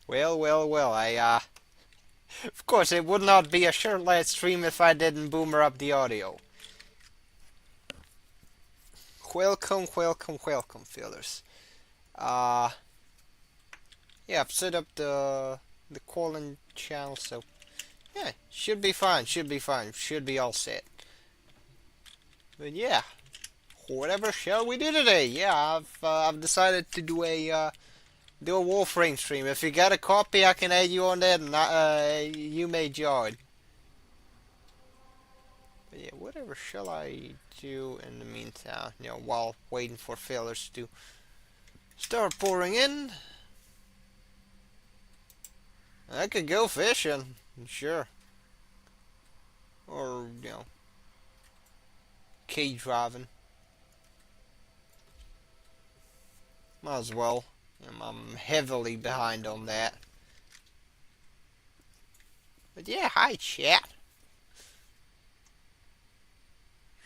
Well, well. Of course, it would not be a short-lived stream if I didn't boomer up the audio. Welcome, fellas. Uh, yeah, I've set up the calling channel, so yeah, should be fine, should be all set. But yeah, whatever shall we do today? Yeah, I've decided to do a Warframe stream. If you got a copy, I can add you on that, and you may join. But yeah, whatever shall I do in the meantime? You know, while waiting for fillers to start pouring in. I could go fishing, sure. Or, you know, cage driving. Might as well. I'm heavily behind on that. But yeah, hi chat.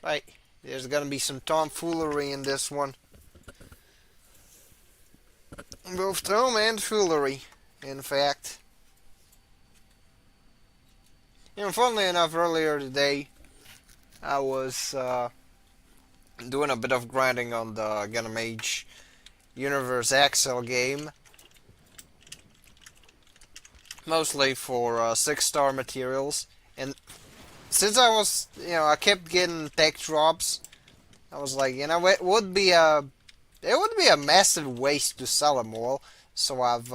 Right, there's gonna be some tomfoolery in this one. Both tom and foolery, in fact. You know, funnily enough, earlier today, I was doing a bit of grinding on the Gunamage Universe Axel game. Mostly for 6-star materials. And since I kept getting tech drops, I was like, it would be a massive waste to sell them all. So I've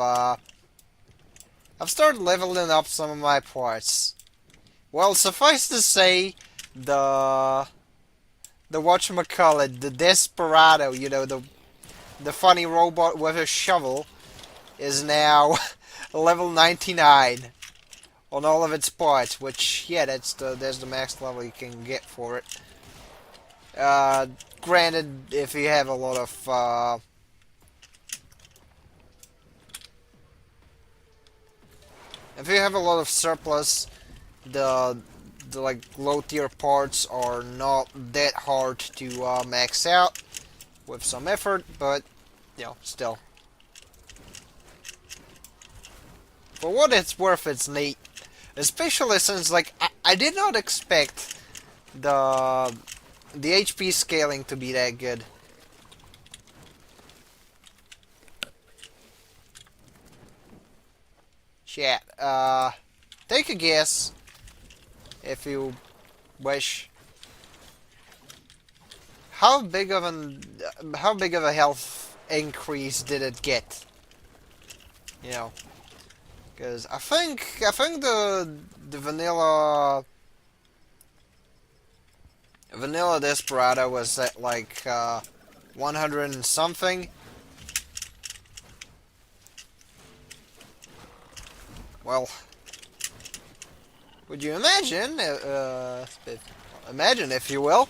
started leveling up some of my parts. Well, suffice to say, the whatchamacallit, the Desperado, the funny robot with a shovel, is now level 99 on all of its parts, which, yeah, that's the max level you can get for it. Granted, if you have a lot of surplus, the like low tier parts are not that hard to max out with some effort, but still. For what it's worth, it's neat. Especially since, like, I did not expect the HP scaling to be that good. Chat, take a guess, if you wish. How big of a health increase did it get? Because I think the vanilla Desperado was at like 100 and something. Well, would you imagine? Imagine, if you will,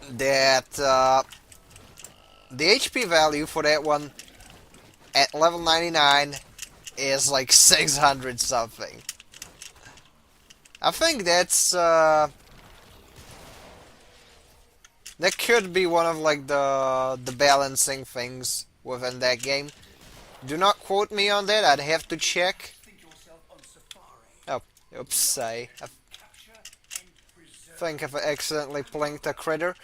that the HP value for that one at level 99 is like 600 something. I think that's that could be one of like the balancing things within that game. Do not quote me on that. I'd have to check. Oh, oops! I think I've accidentally blinked a critter.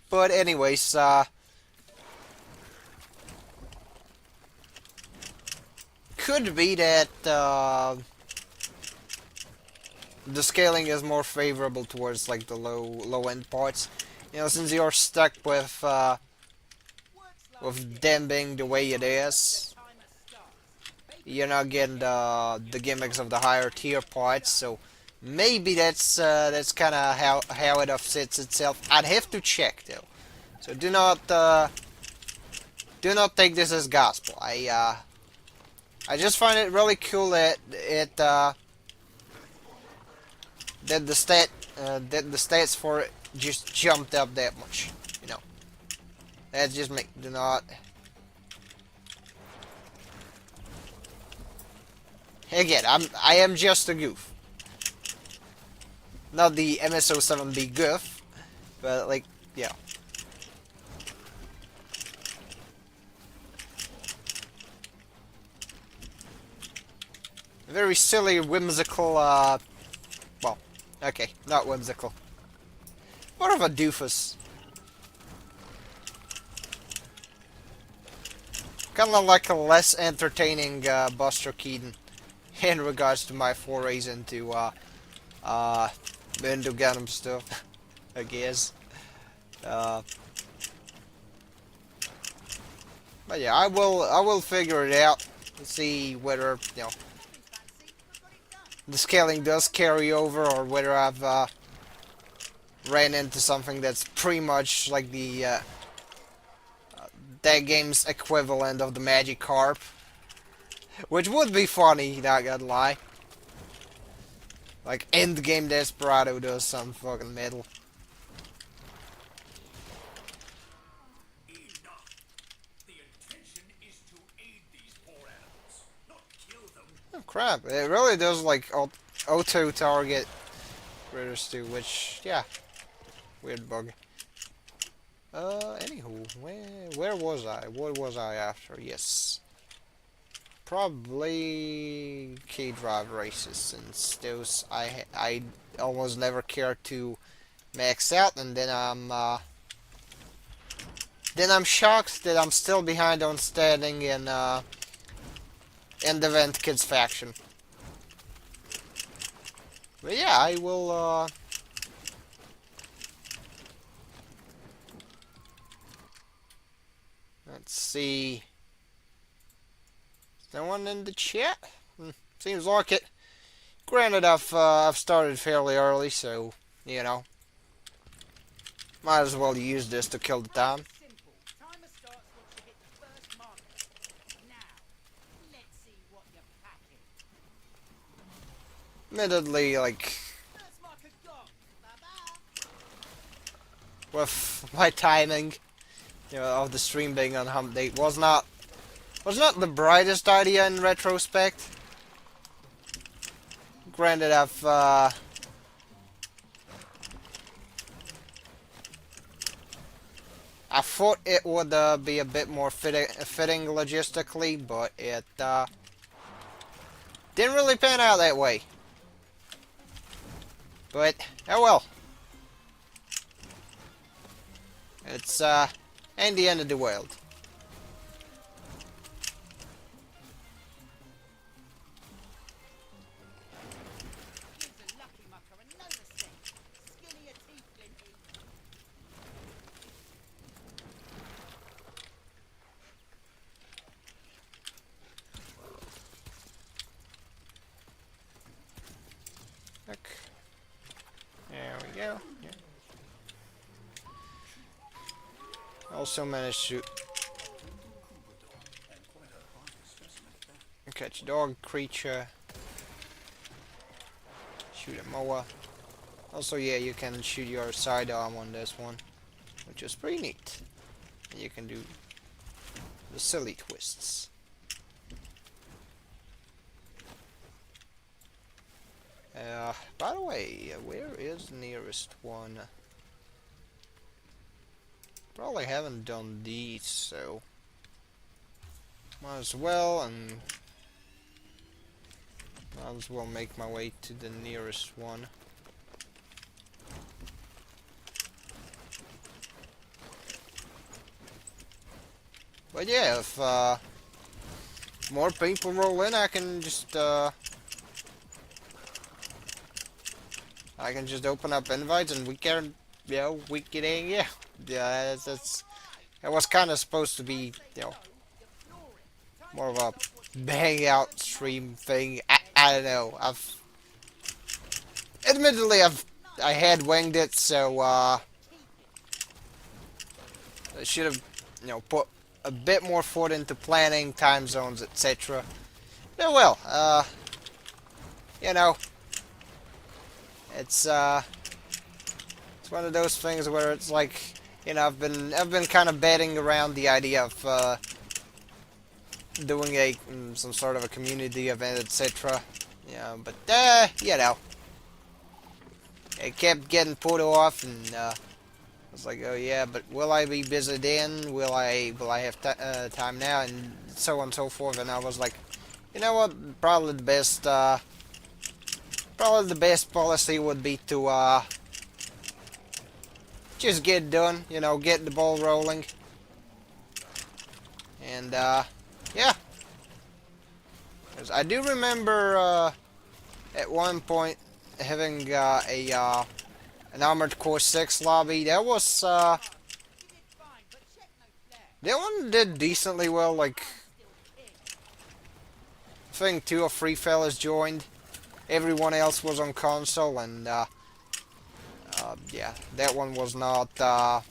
But anyways, could be that the scaling is more favorable towards like the low end parts. Since you're stuck with them being the way it is, you're not getting the gimmicks of the higher tier parts. So maybe that's kind of how it offsets itself. I'd have to check though. So do not take this as gospel. I just find it really cool that that the stats for it just jumped up that much. That's just me. Do not. Again, I am just a goof. Not the MSO7B goof, but like, yeah. very silly, whimsical, well, okay, not whimsical. More of a doofus. Kinda like a less entertaining, Buster Keaton in regards to my forays uh, into Gundam stuff, I guess. Uh, but yeah, I will figure it out to see whether, the scaling does carry over, or whether I've ran into something that's pretty much like that game's equivalent of the Magic Carp, which would be funny, not gonna lie. Like Endgame Desperado does some fucking metal. Oh crap! It really does like auto target critters too, which yeah, weird bug. Anywho, where was I? What was I after? Yes. Probably K-Drive races, since those I almost never cared to max out, and then I'm shocked that I'm still behind on standing in the Vent Kids faction. But yeah, I will let's see. No one in the chat? Seems like it. Granted, I've started fairly early, so you know, might as well use this to kill the time. Admittedly, like with my timing, of the stream being on hump date was not the brightest idea in retrospect. Granted, I thought it would be a bit more fitting logistically, but it didn't really pan out that way. But oh well. It's ain't the end of the world. Look. There we go. Yeah. Also managed to catch a dog creature, shoot a moa. Also, yeah, you can shoot your sidearm on this one, which is pretty neat. And you can do the silly twists. By the way, where is the nearest one? Probably haven't done these, so might as well make my way to the nearest one. But yeah, if more people roll in, I can just open up invites, and we can, we get in, yeah. That was kind of supposed to be, more of a bang out stream thing. I don't know. Admittedly, I had winged it, so I should have, put a bit more thought into planning, time zones, etc. Yeah, well, it's one of those things where it's like, I've been kind of batting around the idea of doing some sort of a community event, etc. But it kept getting put off, and I was like, oh yeah, but will I be busy then? Will I have time now? And so on and so forth. And I was like, You know what? Probably the best policy would be to just get done. You know, get the ball rolling, and yeah. 'Cause I do remember at one point having an Armored Core 6 lobby. That one did decently well. Like, I think 2 or 3 fellas joined. Everyone else was on console, and yeah, that one was not. That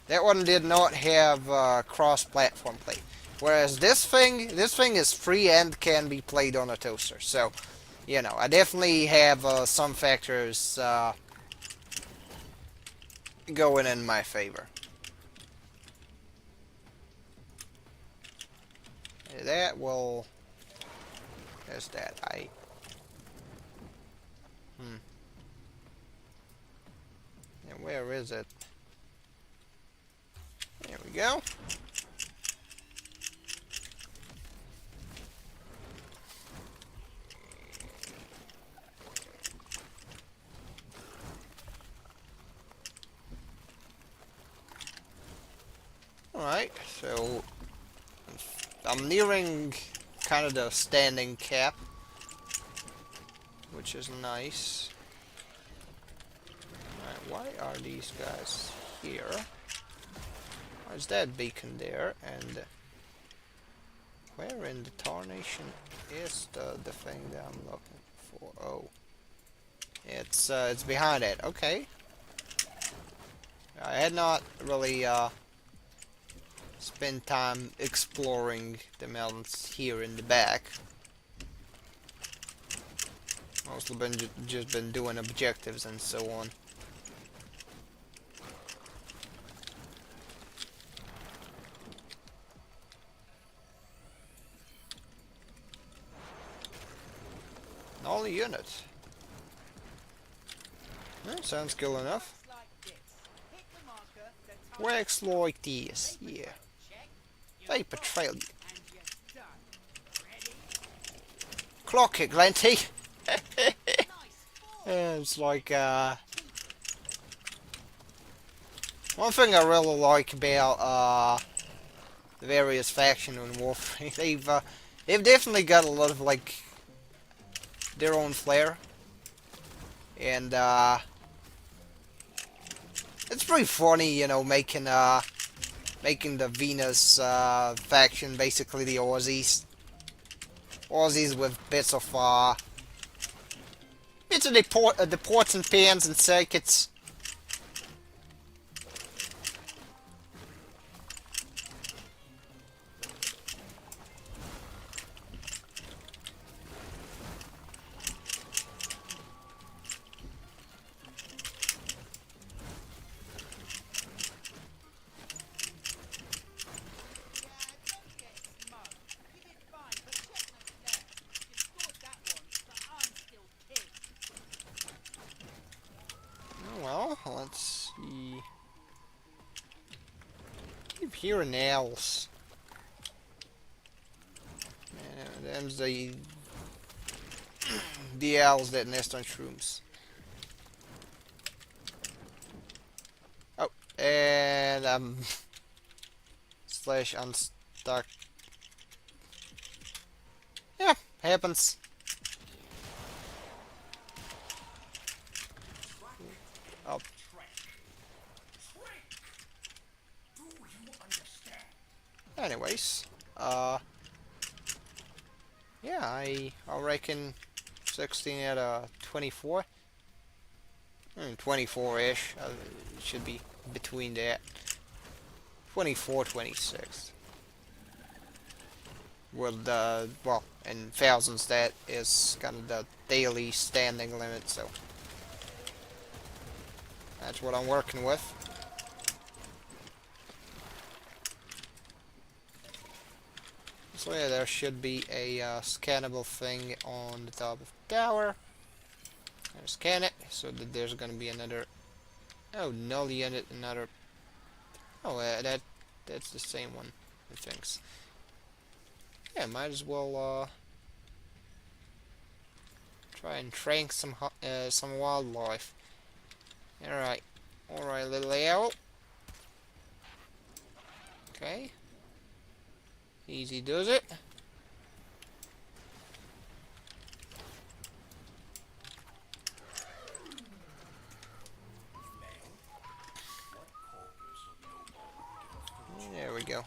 one did not have cross-platform play. Whereas this thing is free and can be played on a toaster. So, you know, I definitely have some factors going in my favor. That will. There's that. And where is it? There we go. Alright, so I'm nearing kind of the standing cap, which is nice. Alright, why are these guys here? Where's that beacon there? And where in the tarnation is the thing that I'm looking for? Oh, it's behind it. Okay. I had not really spent time exploring the mountains here in the back. Mostly been just been doing objectives and so on. All the units. Sounds cool enough. Works like this, yeah. Vapor trail. Clock it, Glenty. It's like one thing I really like about the various factions in Warframe. They've definitely got a lot of like their own flair, and it's pretty funny, you know, making the Venus faction basically the Aussies with bits of the ports and pans and circuits. Well, let's see. Keep hearing owls. And them's the owls that nest on shrooms. Oh, and slash unstuck. Yeah, happens. Oh. Anyways, yeah, I reckon 16 out of 24. 24-ish. It should be between that. 24, 26. With well, in thousands, that is kind of the daily standing limit, so that's what I'm working with. So yeah, there should be a scannable thing on the top of the tower. I'll scan it, so that there's gonna be another. Oh, null unit, another. Oh, that's the same one, I think. Yeah, might as well try and train some wildlife. Alright. Alright, little owl. Okay. Easy does it. There we go.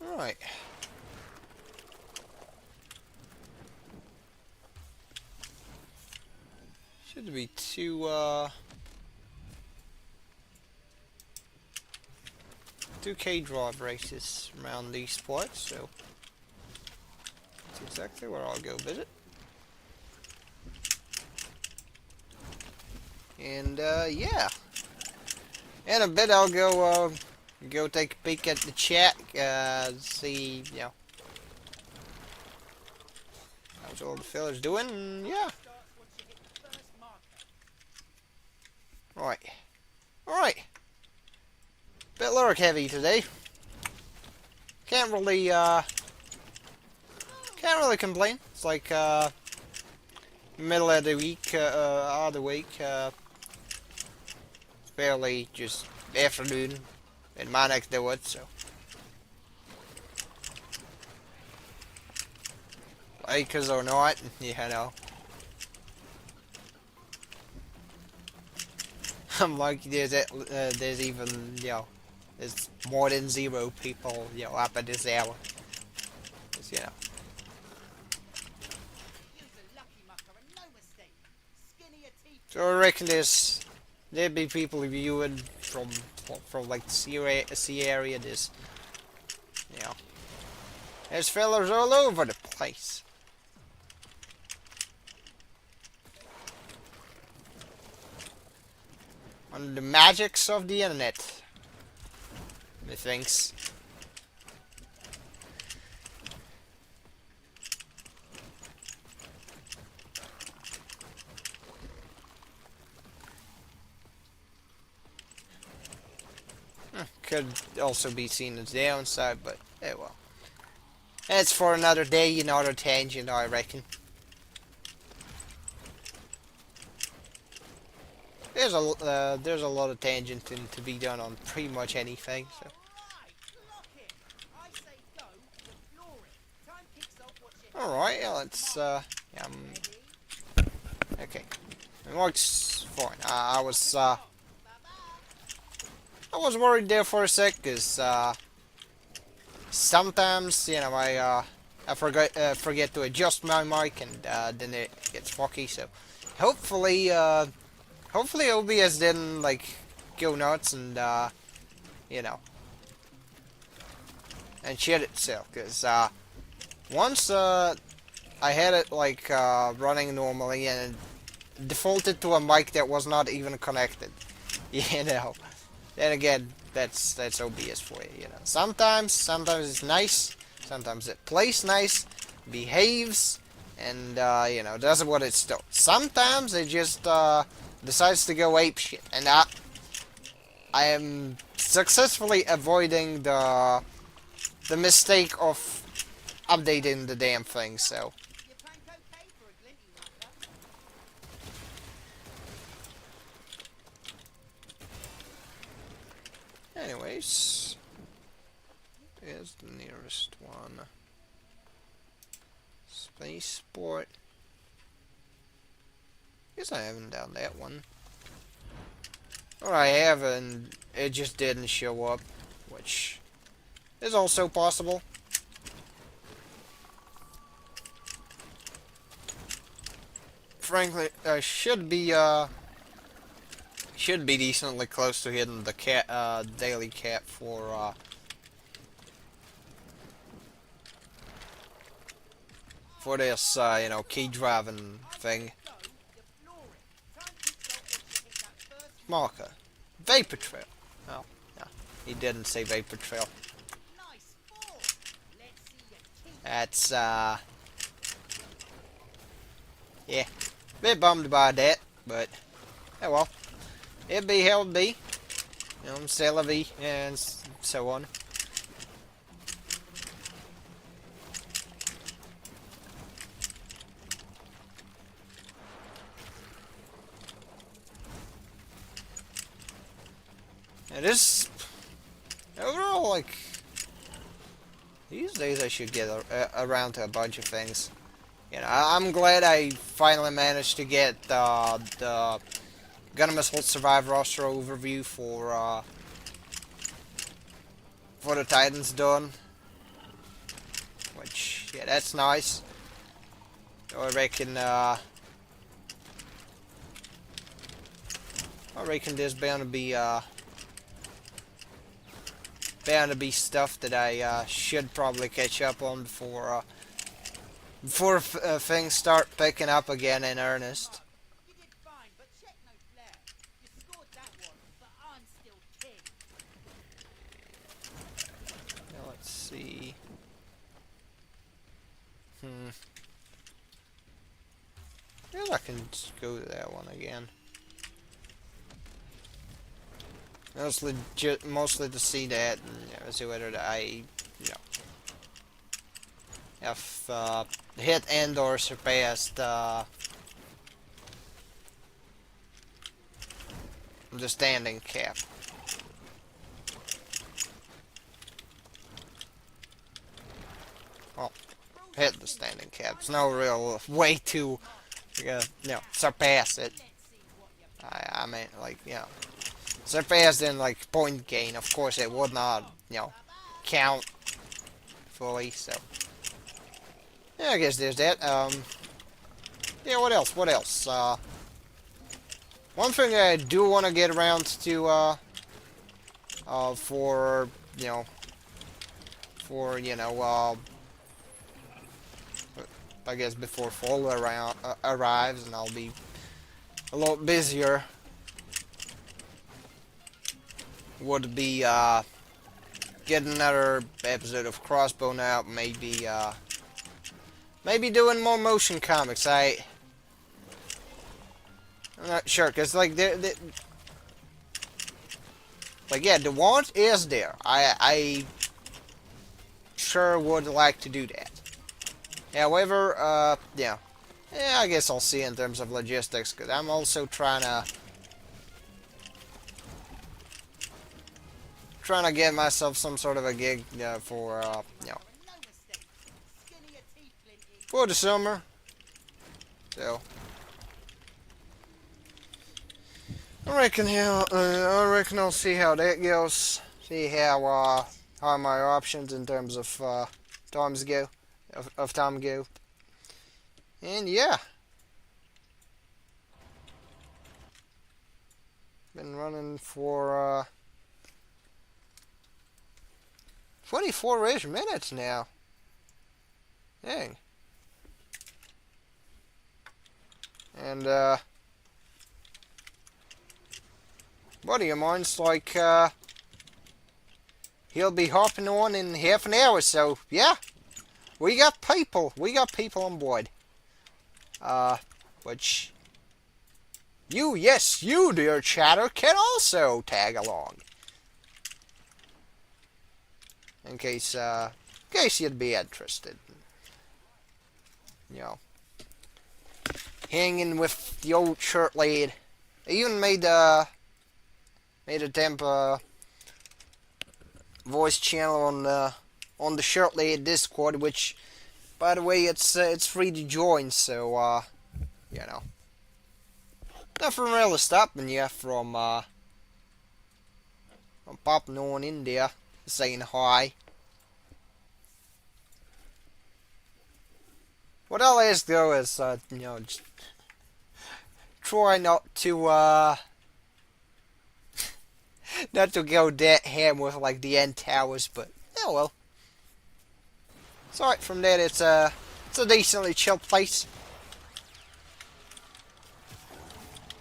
Alright. Should be two K-drive races around these spots, so that's exactly where I'll go visit. And yeah, in a bit I'll go take a peek at the chat, see, you know, how's all the fellas doing. And yeah. Right. Alright. Bit lyric heavy today. Can't really complain. It's like middle of the week, fairly just afternoon in my neck of the woods, so acres or not, you know. I'm like, there's even, you know, there's more than 0 people, you know, up at this hour. Just, you know. So I reckon there'd be people viewing from like the sea area. There's, you know, there's fellas all over the place. On the magics of the internet, methinks. Could also be seen as downside, but well. It's for another day, another tangent, I reckon. There's a lot of tangenting to be done on pretty much anything. So. All right, yeah, let's okay. It works fine. I was worried there for a sec, cause sometimes, you know, I forget to adjust my mic, and then it gets foggy. So hopefully OBS didn't like go nuts and you know, and shit itself, cause once I had it like running normally and it defaulted to a mic that was not even connected. You know. Then again, that's OBS for you, you know. Sometimes it's nice, sometimes it plays nice, behaves, and you know, does what it's doing. Sometimes it just decides to go apeshit, and I am successfully avoiding the mistake of updating the damn thing. So. Anyways, here's the nearest one. Spaceport. Guess I haven't done that one. Or I have, and it just didn't show up, which is also possible. Frankly, I should be decently close to hitting the daily cap for this you know, key driving thing. Marker. Vapor trail. Oh, yeah. He didn't say vapor trail. That's Yeah, bit bummed by that, but oh well. It be how it be. You know, c'est la vie, and so on. It is overall like these days I should get around to a bunch of things. You know, I'm glad I finally managed to get the Gunnemus Hold Survive roster overview for the Titans done. Which, yeah, that's nice. I reckon there's bound to be stuff that I should probably catch up on before things start picking up again in earnest. Now let's see. Maybe I can just go to that one again. Mostly to see that and see whether I, have hit and or surpassed the standing cap. Well, hit the standing cap. It's no real way to, surpass it. I mean, like, surpassed in like point gain. Of course, it would not, count fully. So, yeah, I guess there's that. Yeah, what else? What else? One thing I do want to get around to, for I guess before fall arrives, and I'll be a lot busier. Would be getting another episode of Crossbone out. Maybe doing more motion comics. I'm not sure, cause like the want is there. I sure would like to do that. However, yeah, I guess I'll see in terms of logistics, cause I'm also trying to get myself some sort of a gig for for the summer. So I reckon I'll see how that goes. See how my options in terms of times go, of time go. And yeah, been running for 24-ish minutes now. Dang. And buddy of mine's like he'll be hopping on in half an hour, so yeah. We got people on board. Which you dear chatter can also tag along. In case you'd be interested. Hanging with the old shirt lad. I even made a temp voice channel on the shirt lad Discord, which, by the way, it's free to join. So nothing really stopping you from popping on in there, saying hi. What I'll ask though is, just try not to not to go that ham with like the end towers, but oh well. It's alright from that. It's a decently chill place.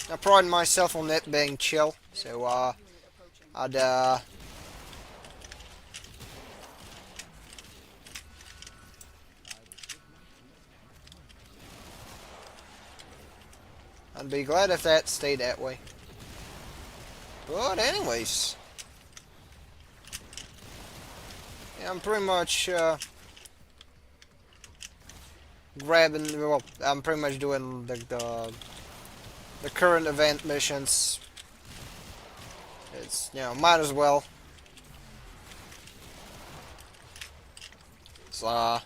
I pride myself on that being chill, so I'd I'd be glad if that stayed that way. But anyways, yeah, I'm pretty much grabbing. Well, I'm pretty much doing the current event missions. It's, might as well. So,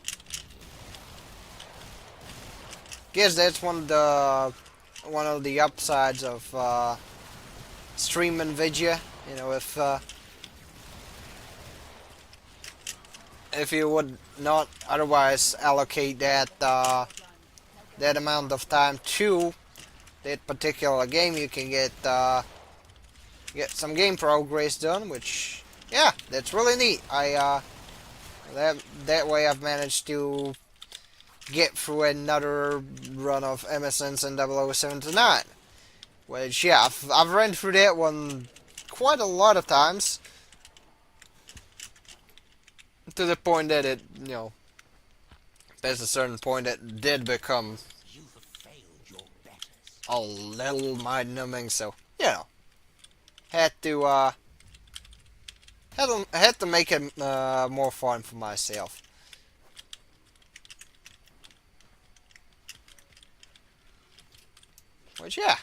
guess that's one of the upsides of streaming video. If you would not otherwise allocate that amount of time to that particular game, you can get some game progress done, which, yeah, that's really neat. That way I've managed to get through another run of MSNs and 0079, which, yeah, I've run through that one quite a lot of times, to the point that it, there's a certain point that did become a little mind-numbing, so, had to make it more fun for myself. Which, yeah,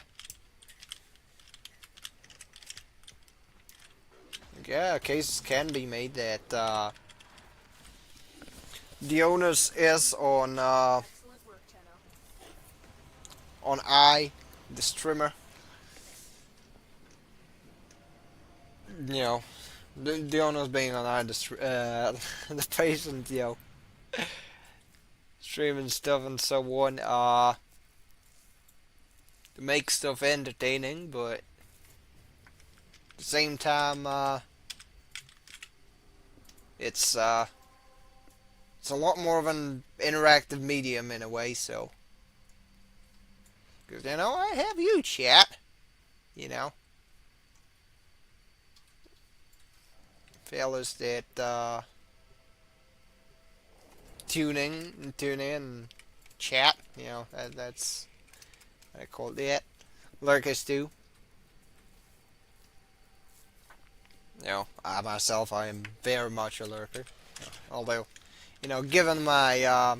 cases can be made that the onus is on the streamer. The onus being on the patient, streaming stuff and so on, to make stuff entertaining, but at the same time, it's a lot more of an interactive medium in a way, so. Because, I have you, chat. Fellas that tune in and chat, that's what I call that. Lurkers too. I myself, I am very much a lurker. Although, given my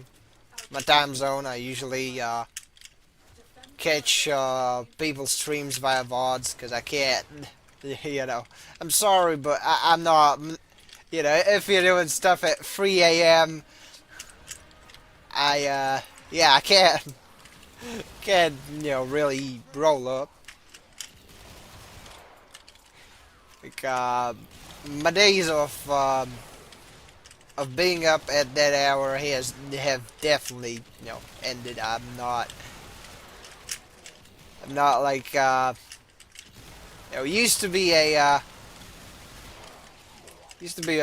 my time zone, I usually catch people's streams via VODs, because I can't, I'm sorry, but I'm not, if you're doing stuff at 3 a.m., I can't, really roll up. Like, my days of being up at that hour have definitely, ended. I'm not like, used to be a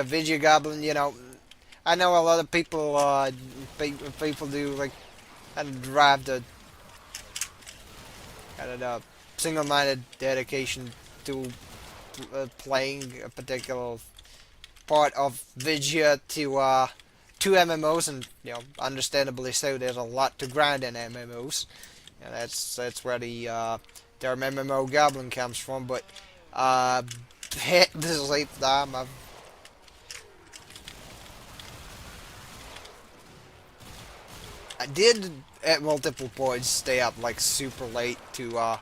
video goblin, I know a lot of people, people do, like, kind of drive the, single-minded dedication to playing a particular part of video to MMOs, and, understandably so. There's a lot to grind in MMOs. That's where the term MMO goblin comes from, but at the same time, I did at multiple points stay up like super late to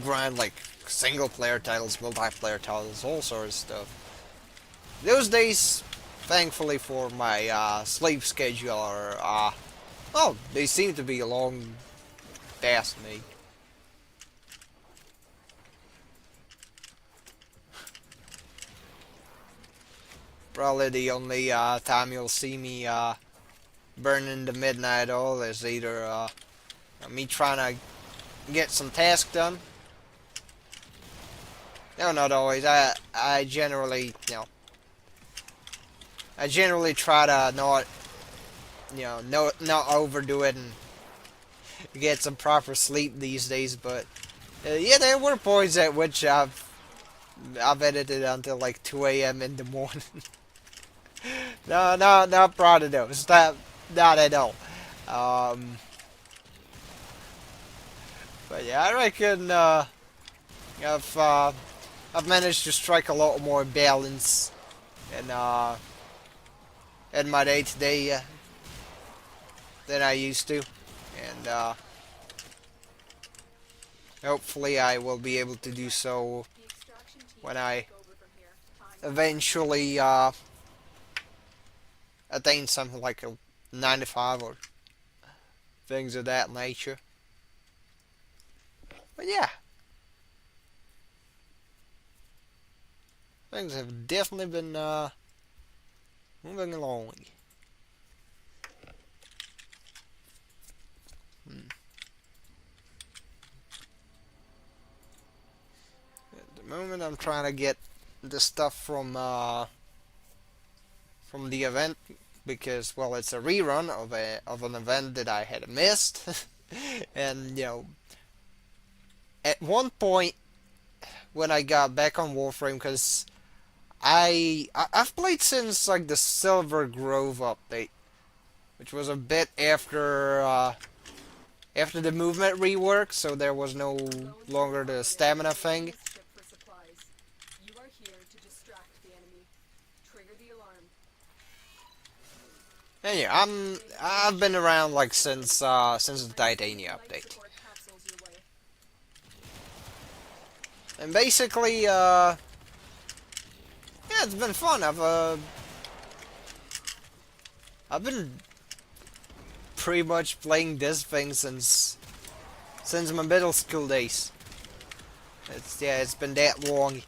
grind like single player titles, multiplayer titles, all sorts of stuff. Those days, thankfully for my sleep schedule, are well, they seem to be long past me. Probably the only time you'll see me burning the midnight oil is either me trying to get some tasks done. No, not always. I generally, I generally try to not overdo it and get some proper sleep these days. But yeah, there were points at which I've edited until like 2 a.m. in the morning. No, not proud of those. Not at all. But yeah, I reckon I've I've managed to strike a lot more balance in my day-to-day than I used to, and hopefully I will be able to do so when I eventually attain something like a 95 or things of that nature. But yeah, things have definitely been moving along. Hmm. At the moment, I'm trying to get the stuff from the event because, well, it's a rerun of an event that I had missed, and at one point when I got back on Warframe, because I've played since like the Silver Grove update, which was a bit after the movement rework, so there was no longer the stamina thing. And yeah, I've been around like since the Titania update, and basically yeah, it's been fun. I've been pretty much playing this thing since my middle school days. It's been that long.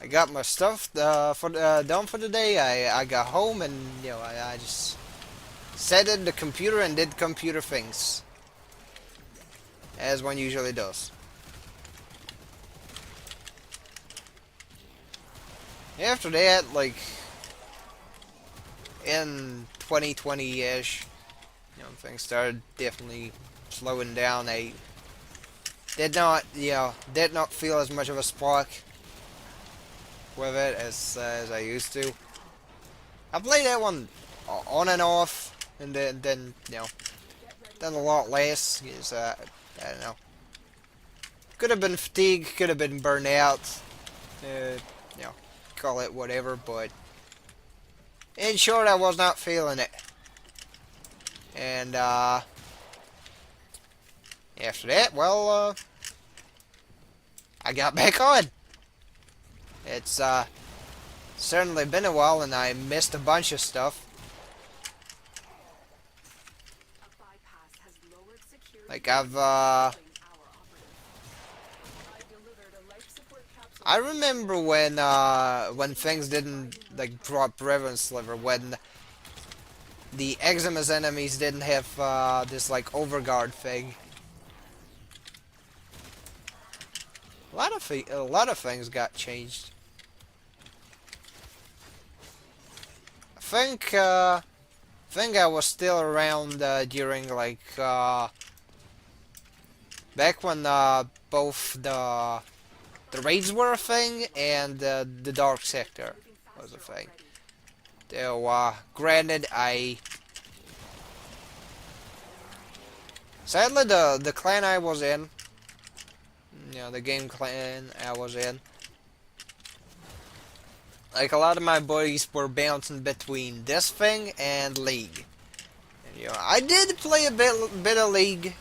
I got my stuff done for the day. I got home and I just sat at the computer and did computer things as one usually does. After that, like in 2020-ish, things started definitely slowing down. I did not feel as much of a spark with it as I used to. I played that one on and off, and then done a lot less. Because, I don't know. Could have been fatigue, could have been burnout. You know, call it whatever, but in short, I was not feeling it. And after that, well, I got back on. It's certainly been a while, and I missed a bunch of stuff. Like I remember when things didn't like drop Reverend Sliver, when the Eximus enemies didn't have this like overguard thing. A lot of things got changed. I think I was still around during like back when both the raids were a thing and the dark sector was a thing. Though granted, sadly the clan I was in, the game clan I was in, like a lot of my buddies were bouncing between this thing and League. And, I did play a bit of League,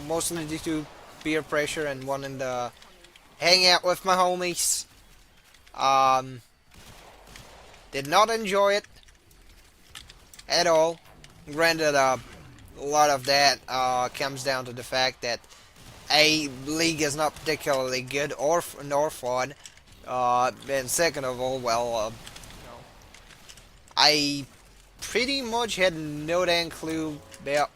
mostly due to peer pressure and wanting to hang out with my homies. Did not enjoy it at all. Granted, a lot of that comes down to the fact that League is not particularly good or nor fun. And second of all, well, I pretty much had no damn clue about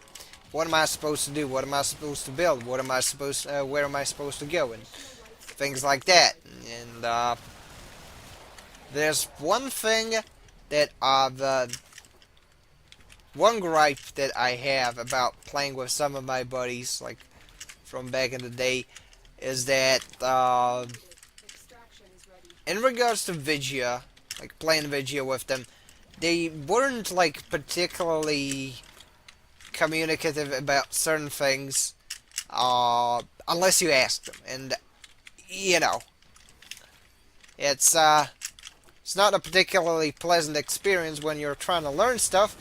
what am I supposed to do, what am I supposed to build, where am I supposed to go, and things like that. And there's one thing that one gripe that I have about playing with some of my buddies, like from back in the day, is that in regards to Vigia, like playing Vigia with them, they weren't like particularly communicative about certain things, unless you asked them. And you know, it's it's not a particularly pleasant experience when you're trying to learn stuff,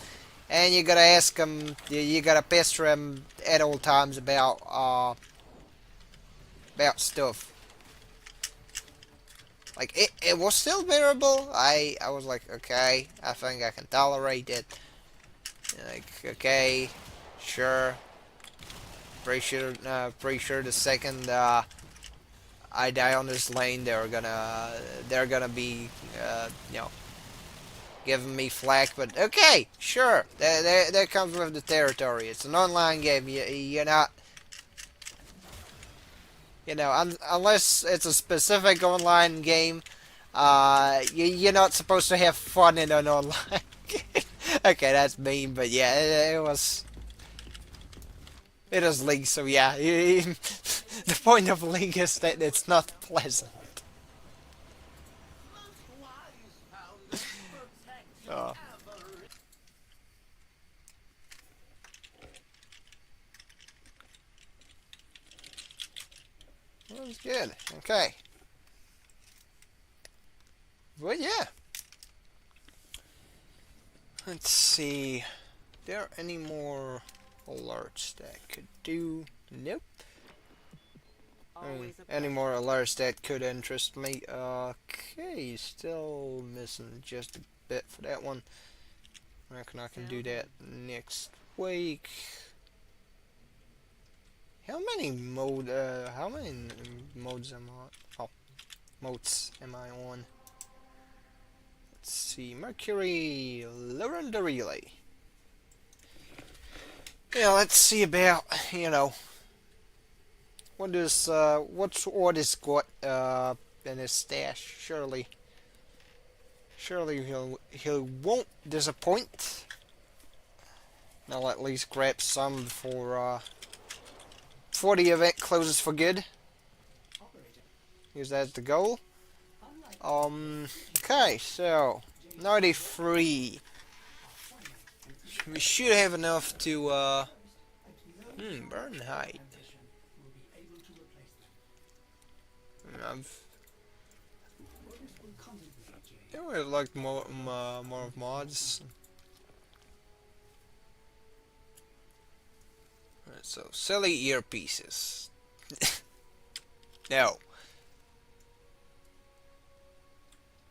and you gotta ask them, you gotta pester them at all times about stuff. Like it was still bearable. I was like, okay, I think I can tolerate it. Like, okay, sure. Pretty sure the second I die on this lane, they're gonna be you know, giving me flack. But okay, sure. That comes with the territory. It's an online game. You're not, you know, unless it's a specific online game. You're not supposed to have fun in an online game. Okay, that's mean, but yeah, it was. It is League, so yeah. The point of League is that it's not pleasant. Oh. That was good. Okay. But yeah. Let's see. There any more alerts that I could do? Nope. Any more alerts that could interest me? Okay, still missing just a bit for that one. I reckon I can do that next week. How many modes am I? Oh, modes am I on? Let's see, Mercury, learn the relay. Yeah, let's see about, you know, what's Otis got in his stash. Surely he won't disappoint. I'll at least grab some before the event closes for good. Use that as the goal. Okay, so 93. We should have enough to burn height. I would like more mods. Right, so silly earpieces. No.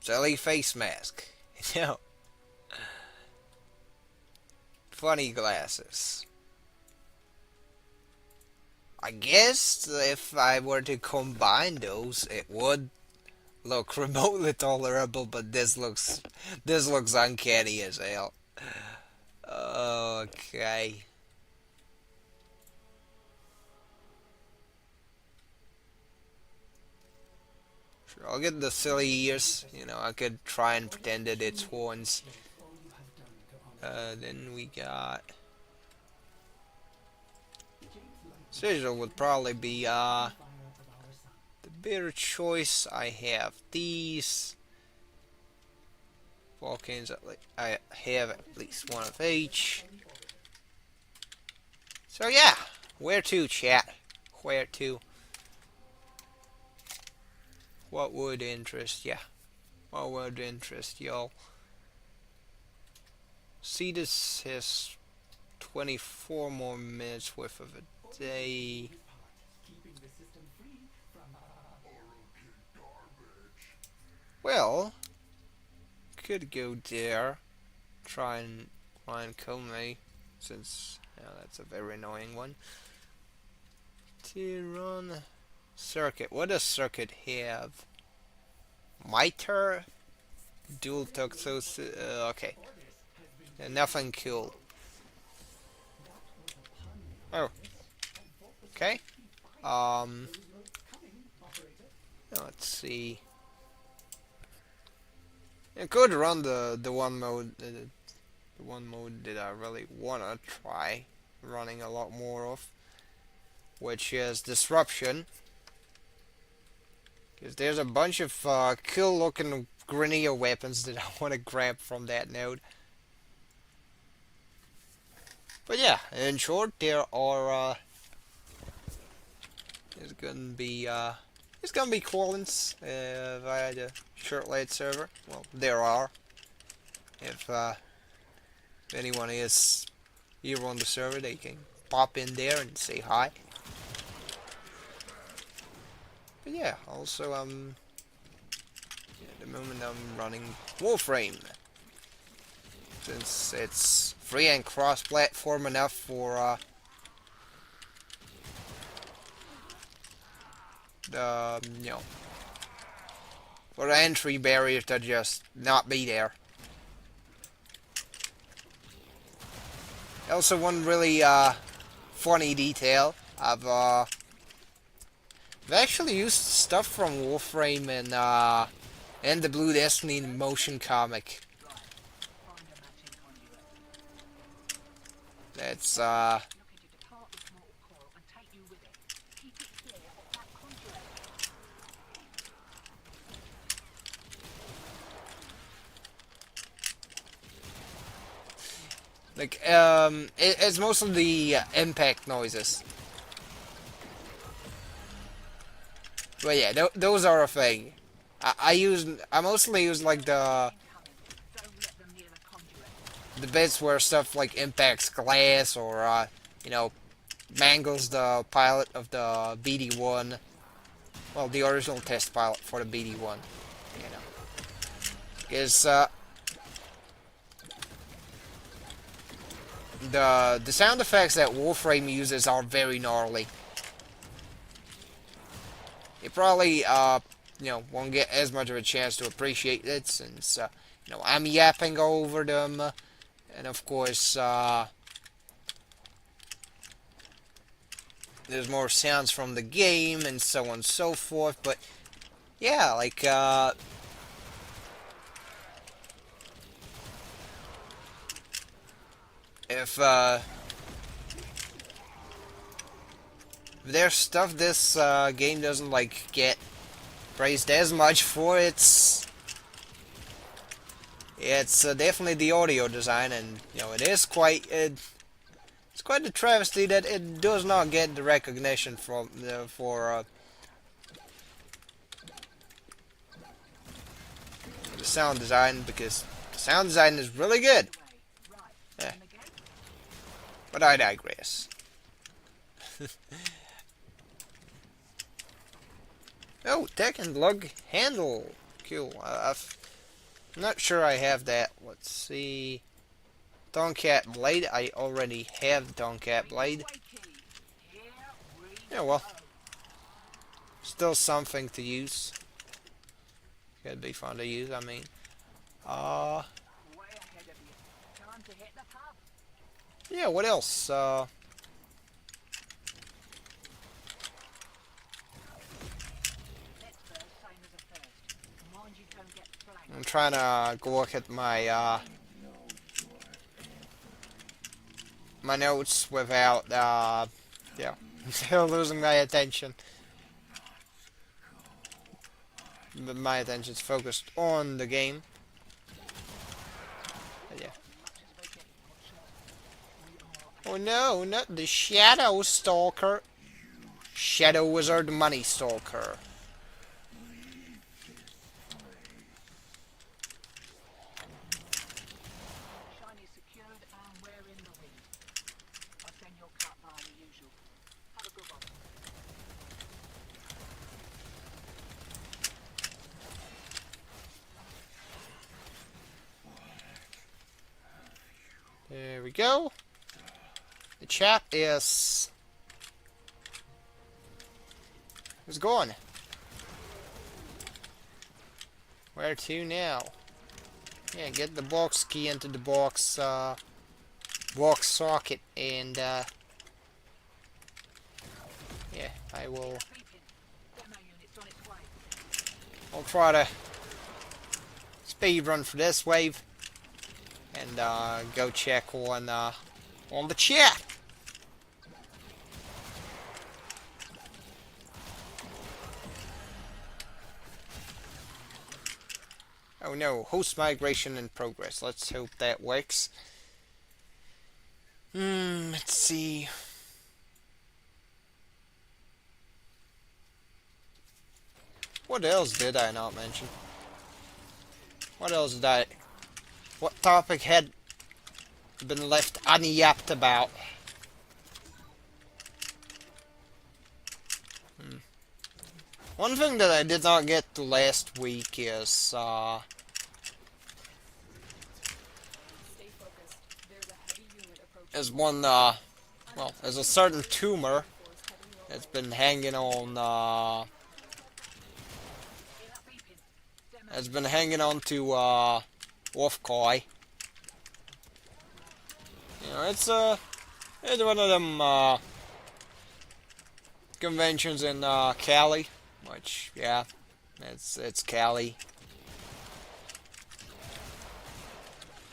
Silly face mask. No. Funny glasses. I guess if I were to combine those, it would look remotely tolerable, but this looks uncanny as hell. Okay. Sure, I'll get the silly ears. You know, I could try and pretend that it's horns. Then we got Sigil would probably be the better choice. I have these Vulcans. I have at least one of each. So yeah, where to, chat? Where to? What would interest? Yeah, what would interest y'all? See, this has 24 more minutes worth of a day. Well, could go there, try and kill me, since that's a very annoying one. To run circuit. What does circuit have? Mitre, dual toxos. Okay, nothing cool. Oh, okay. Let's see. I could run the one mode that I really wanna try running a lot more of, which is disruption. Because there's a bunch of cool looking Grineer weapons that I want to grab from that node. But yeah, in short, there are there's gonna be callings via the Shortlight server. Well, there are. If anyone is here on the server, they can pop in there and say hi. But yeah, also at the moment I'm running Warframe since it's free and cross-platform enough for the for the entry barriers to just not be there. Also, one really funny detail, I've actually used stuff from Warframe and the Blue Destiny motion comic. That's like it's mostly the impact noises. But yeah, those are a thing. I mostly use like the bits where stuff like impacts glass or you know mangles the pilot of the BD1. Well, the original test pilot for the BD1. You know, because the sound effects that Warframe uses are very gnarly. You probably won't get as much of a chance to appreciate it since I'm yapping over them, and of course there's more sounds from the game and so on and so forth. But yeah, like if there's stuff this game doesn't like get praised as much for, it's definitely the audio design, and it's quite a travesty that it does not get the recognition from for the sound design, because the sound design is really good. Yeah. But I digress. Oh, tech and lug handle. Cool. I'm not sure I have that. Let's see. Tomcat blade. I already have the Tomcat blade. Yeah, well. Still something to use. Could be fun to use, I mean. Yeah, what else? I'm trying to go look at my my notes without yeah, still losing my attention. But my attention's focused on the game. But yeah. Oh no, not the Shadow Stalker. Shadow Wizard Money Stalker. There we go. The chap is gone. Where to now? Yeah, get the box key into the box box socket, and yeah, I'll try to speed run for this wave and go check on the chat. Oh no, host migration in progress. Let's hope that works. Let's see. What else did I not mention? What else did I... What topic had been left unyapped about? One thing that I did not get to last week is one, well, there's a certain tumor that's been hanging on, has been hanging on to, Wascally. You know, it's one of them, conventions in, Cali, which, yeah, it's Cali.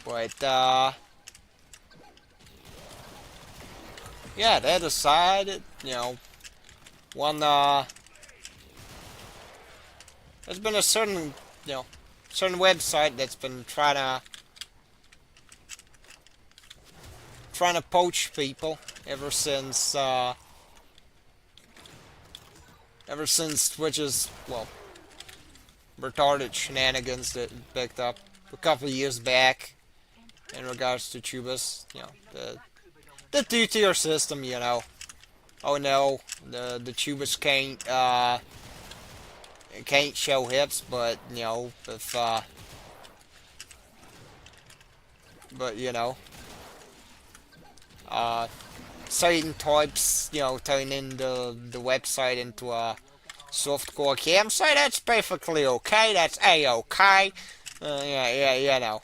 But, yeah, they decided, you know, one, there's been a certain, you know, certain website that's been trying to poach people ever since Twitch's, well, retarded shenanigans that picked up a couple of years back in regards to tubers, you know, the two-tier system, you know. Oh no, the tubers can't show hips, but you know, if but you know, certain types, you know, turning the website into a softcore campsite, that's perfectly okay. That's a-okay. Yeah, you know,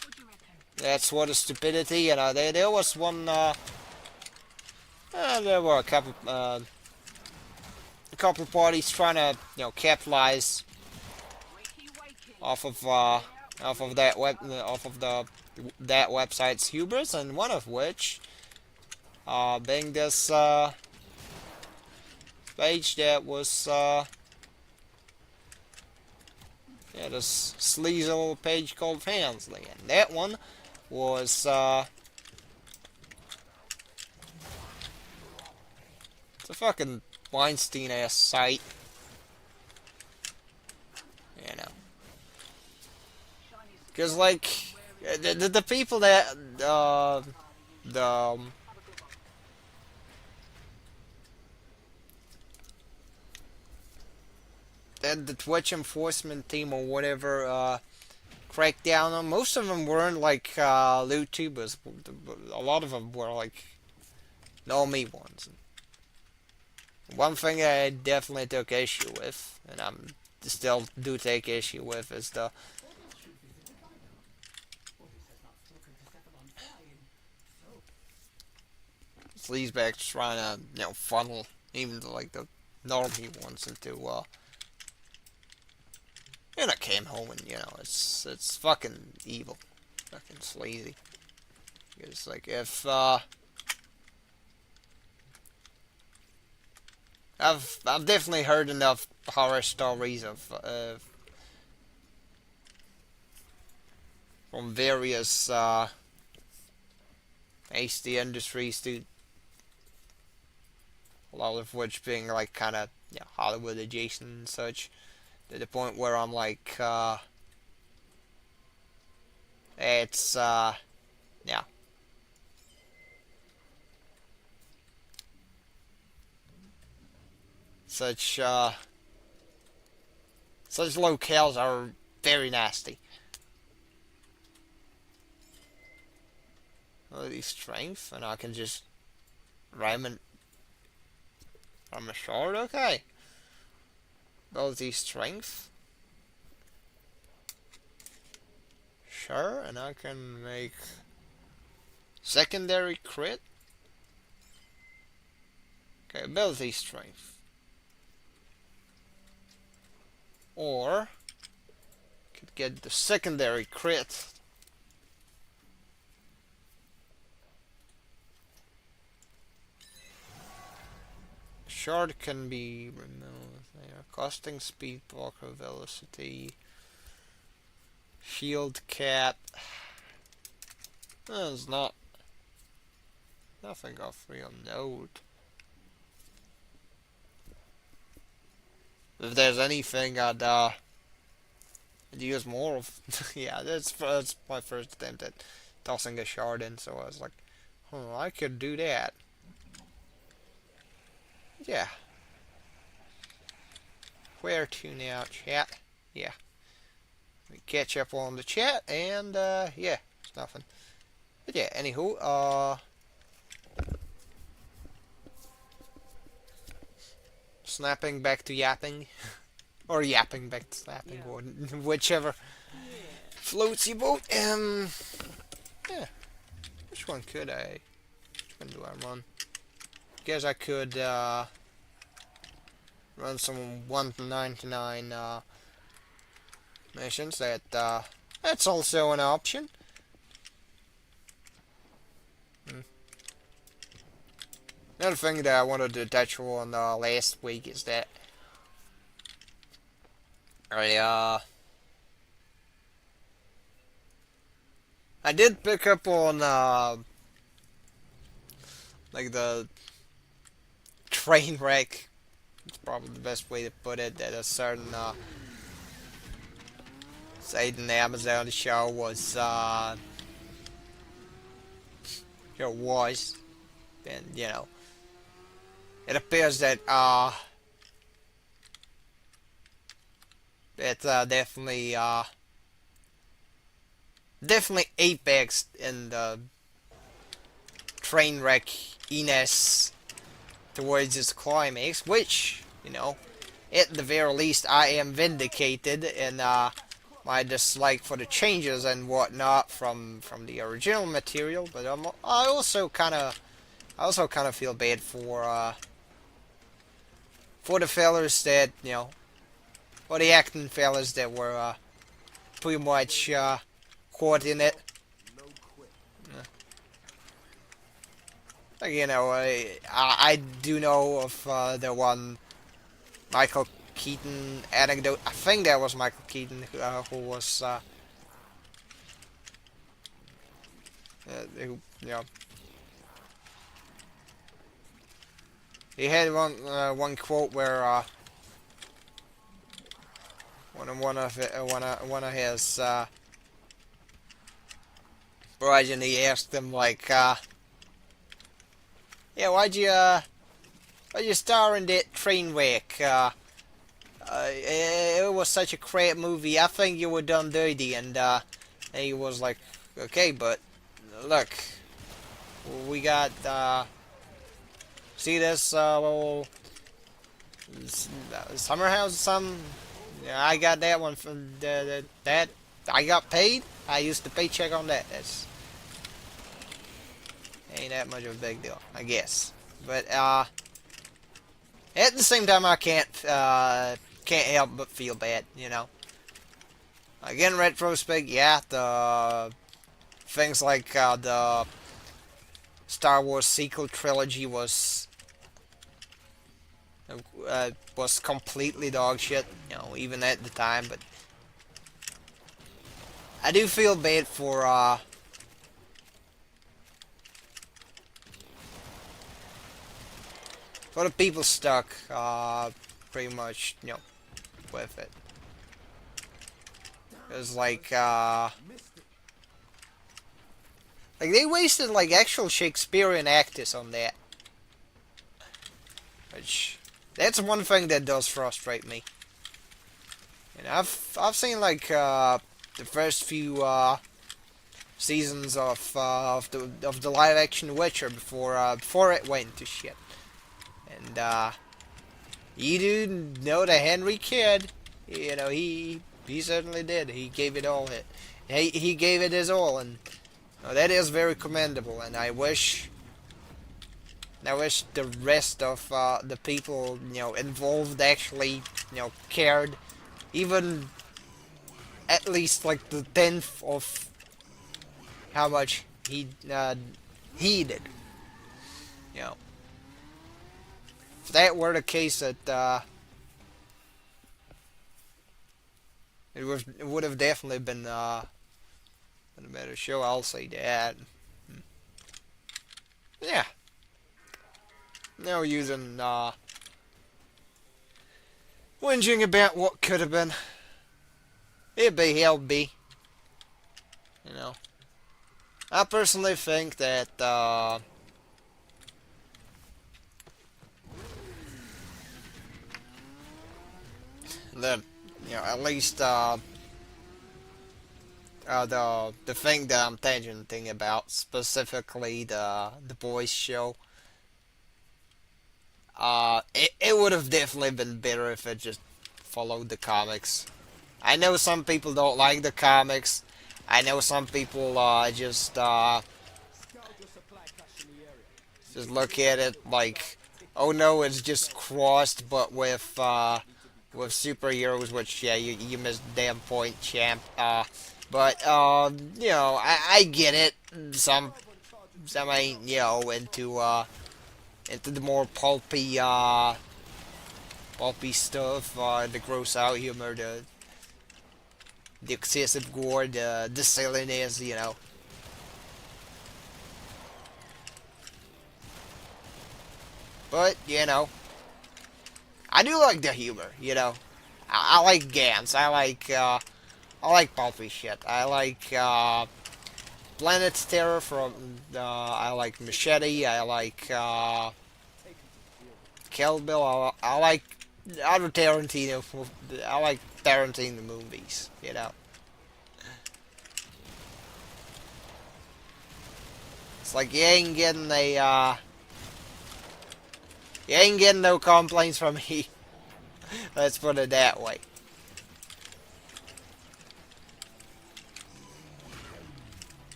that's what is stupidity. You know, there was one. There were a couple parties trying to, you know, capitalize off of that website's hubris, and one of which being this page that was yeah, this sleazy little page called Fansley, and that one was it's a fucking Weinstein ass site, you know. Because, like, the people that, the, that the Twitch enforcement team or whatever, cracked down on, most of them weren't, like, loot tubers. A lot of them were, like, normie ones. One thing I definitely took issue with, and I'm still do take issue with, is the sleazebags trying to, you know, funnel even like the normie ones into in a cam home, and you know, it's fucking evil, fucking sleazy. It's like if I've definitely heard enough horror stories of from various hasty industries, to a lot of which being like kind of, you know, Hollywood adjacent and such, to the point where I'm like, it's yeah, such such locales are very nasty. Ability strength, and I can just ram it from a shard. Okay. Ability strength. Sure, and I can make secondary crit. Okay, ability strength. Or could get the secondary crit. Shard can be removed there. Costing speed, blocker velocity, shield cap. That's nothing of real note. If there's anything I'd use more of. Yeah, that's my first attempt at tossing a shard in, so I was like, oh, I could do that. Yeah. Where to now, chat? Yeah. We catch up on the chat, and, yeah, it's nothing. But yeah, anywho, snapping back to yapping. Or yapping back to snapping, or whichever floats your boat. Yeah. Which one could I? Which one do I run? Guess I could, run some 199, missions. That's also an option. Another thing that I wanted to touch on last week is that I did pick up on like the train wreck. It's probably the best way to put it. That a certain site in the Amazon show was was, and it appears that it's definitely apex in the train wreck Ines towards its climax, which, at the very least I am vindicated in my dislike for the changes and whatnot from the original material, but I also kind of feel bad for the fellas that, or the acting fellas that were pretty much caught in it. Like, I do know of the one Michael Keaton anecdote. I think that was Michael Keaton who was who, he had one quote where one of his progeny asked him, like, yeah, why'd you star in that train wreck? It was such a crap movie. I think you were done dirty. And he was like, okay, but look, we got see this little summer house or something. Yeah, I got that one from that. I got paid. I used the paycheck on that. That's ain't that much of a big deal, I guess. But at the same time, I can't help but feel bad, Again, retrospect, yeah, the things like the Star Wars sequel trilogy was completely dog shit, even at the time. But I do feel bad for the people stuck, pretty much, with it. It was like they wasted, like, actual Shakespearean actors on that. Which, that's one thing that does frustrate me. And I've seen, like, the first few seasons of the live action Witcher before it went to shit. And you do know the Henry kid. He certainly did. He gave it all. He gave it his all, and that is very commendable. And I wish the rest of the people involved actually cared, even at least like the 10th of how much he did. If that were the case, that it would have definitely been a better show. I'll say that. Yeah. No using whinging about what could have been. It'd be hell be. You know. I personally think that the at least the thing that I'm tangenting about, specifically the boys show, it would have definitely been better if it just followed the comics. I know some people don't like the comics. I know some people just look at it like, oh no, it's just crossed, but with superheroes, which yeah, you missed the damn point, champ. But I get it. Some ain't into the more pulpy stuff, the gross out humor, the excessive gore, the silliness, But I do like the humor. I like Gans. I like pulpy shit. I like Planet's Terror from. I like Machete. I like Kill Bill. I like other Tarantino. I like Tarantino movies. It's like you ain't getting no complaints from me. Let's put it that way.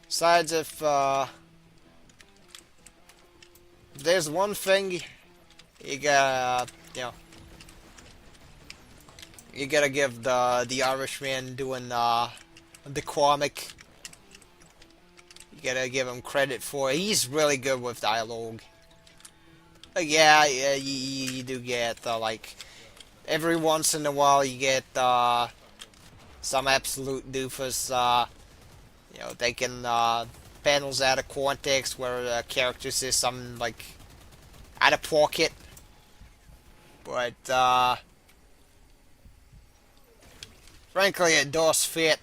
Besides, if there's one thing you gotta, you gotta give the Irishman doing the comic. You gotta give him credit for. He's really good with dialogue. Yeah, you do get like every once in a while you get some absolute doofus. Taking panels out of context where the character says something like out of pocket. But frankly, it does fit.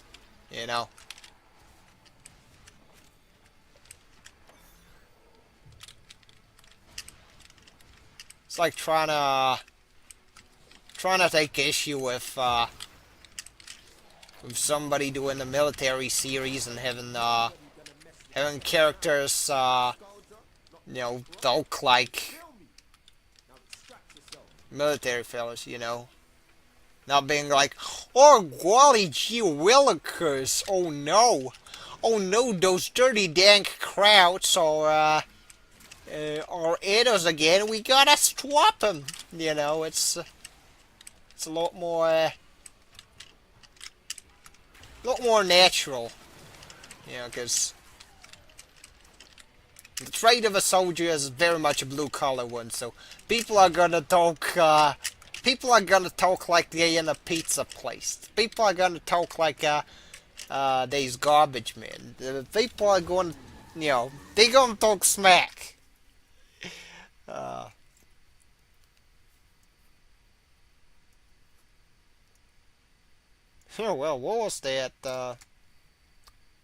It's like trying to take issue with somebody doing a military series and having characters talk like military fellas, not being like, oh golly gee willikers, oh no, those dirty dank krauts are at us again, we gotta swap them. It's a lot more natural, because the trait of a soldier is very much a blue-collar one, so people are gonna talk like they're in a pizza place. People are gonna talk like these garbage men. People are going, they're gonna talk smack. Oh well, what was that? Did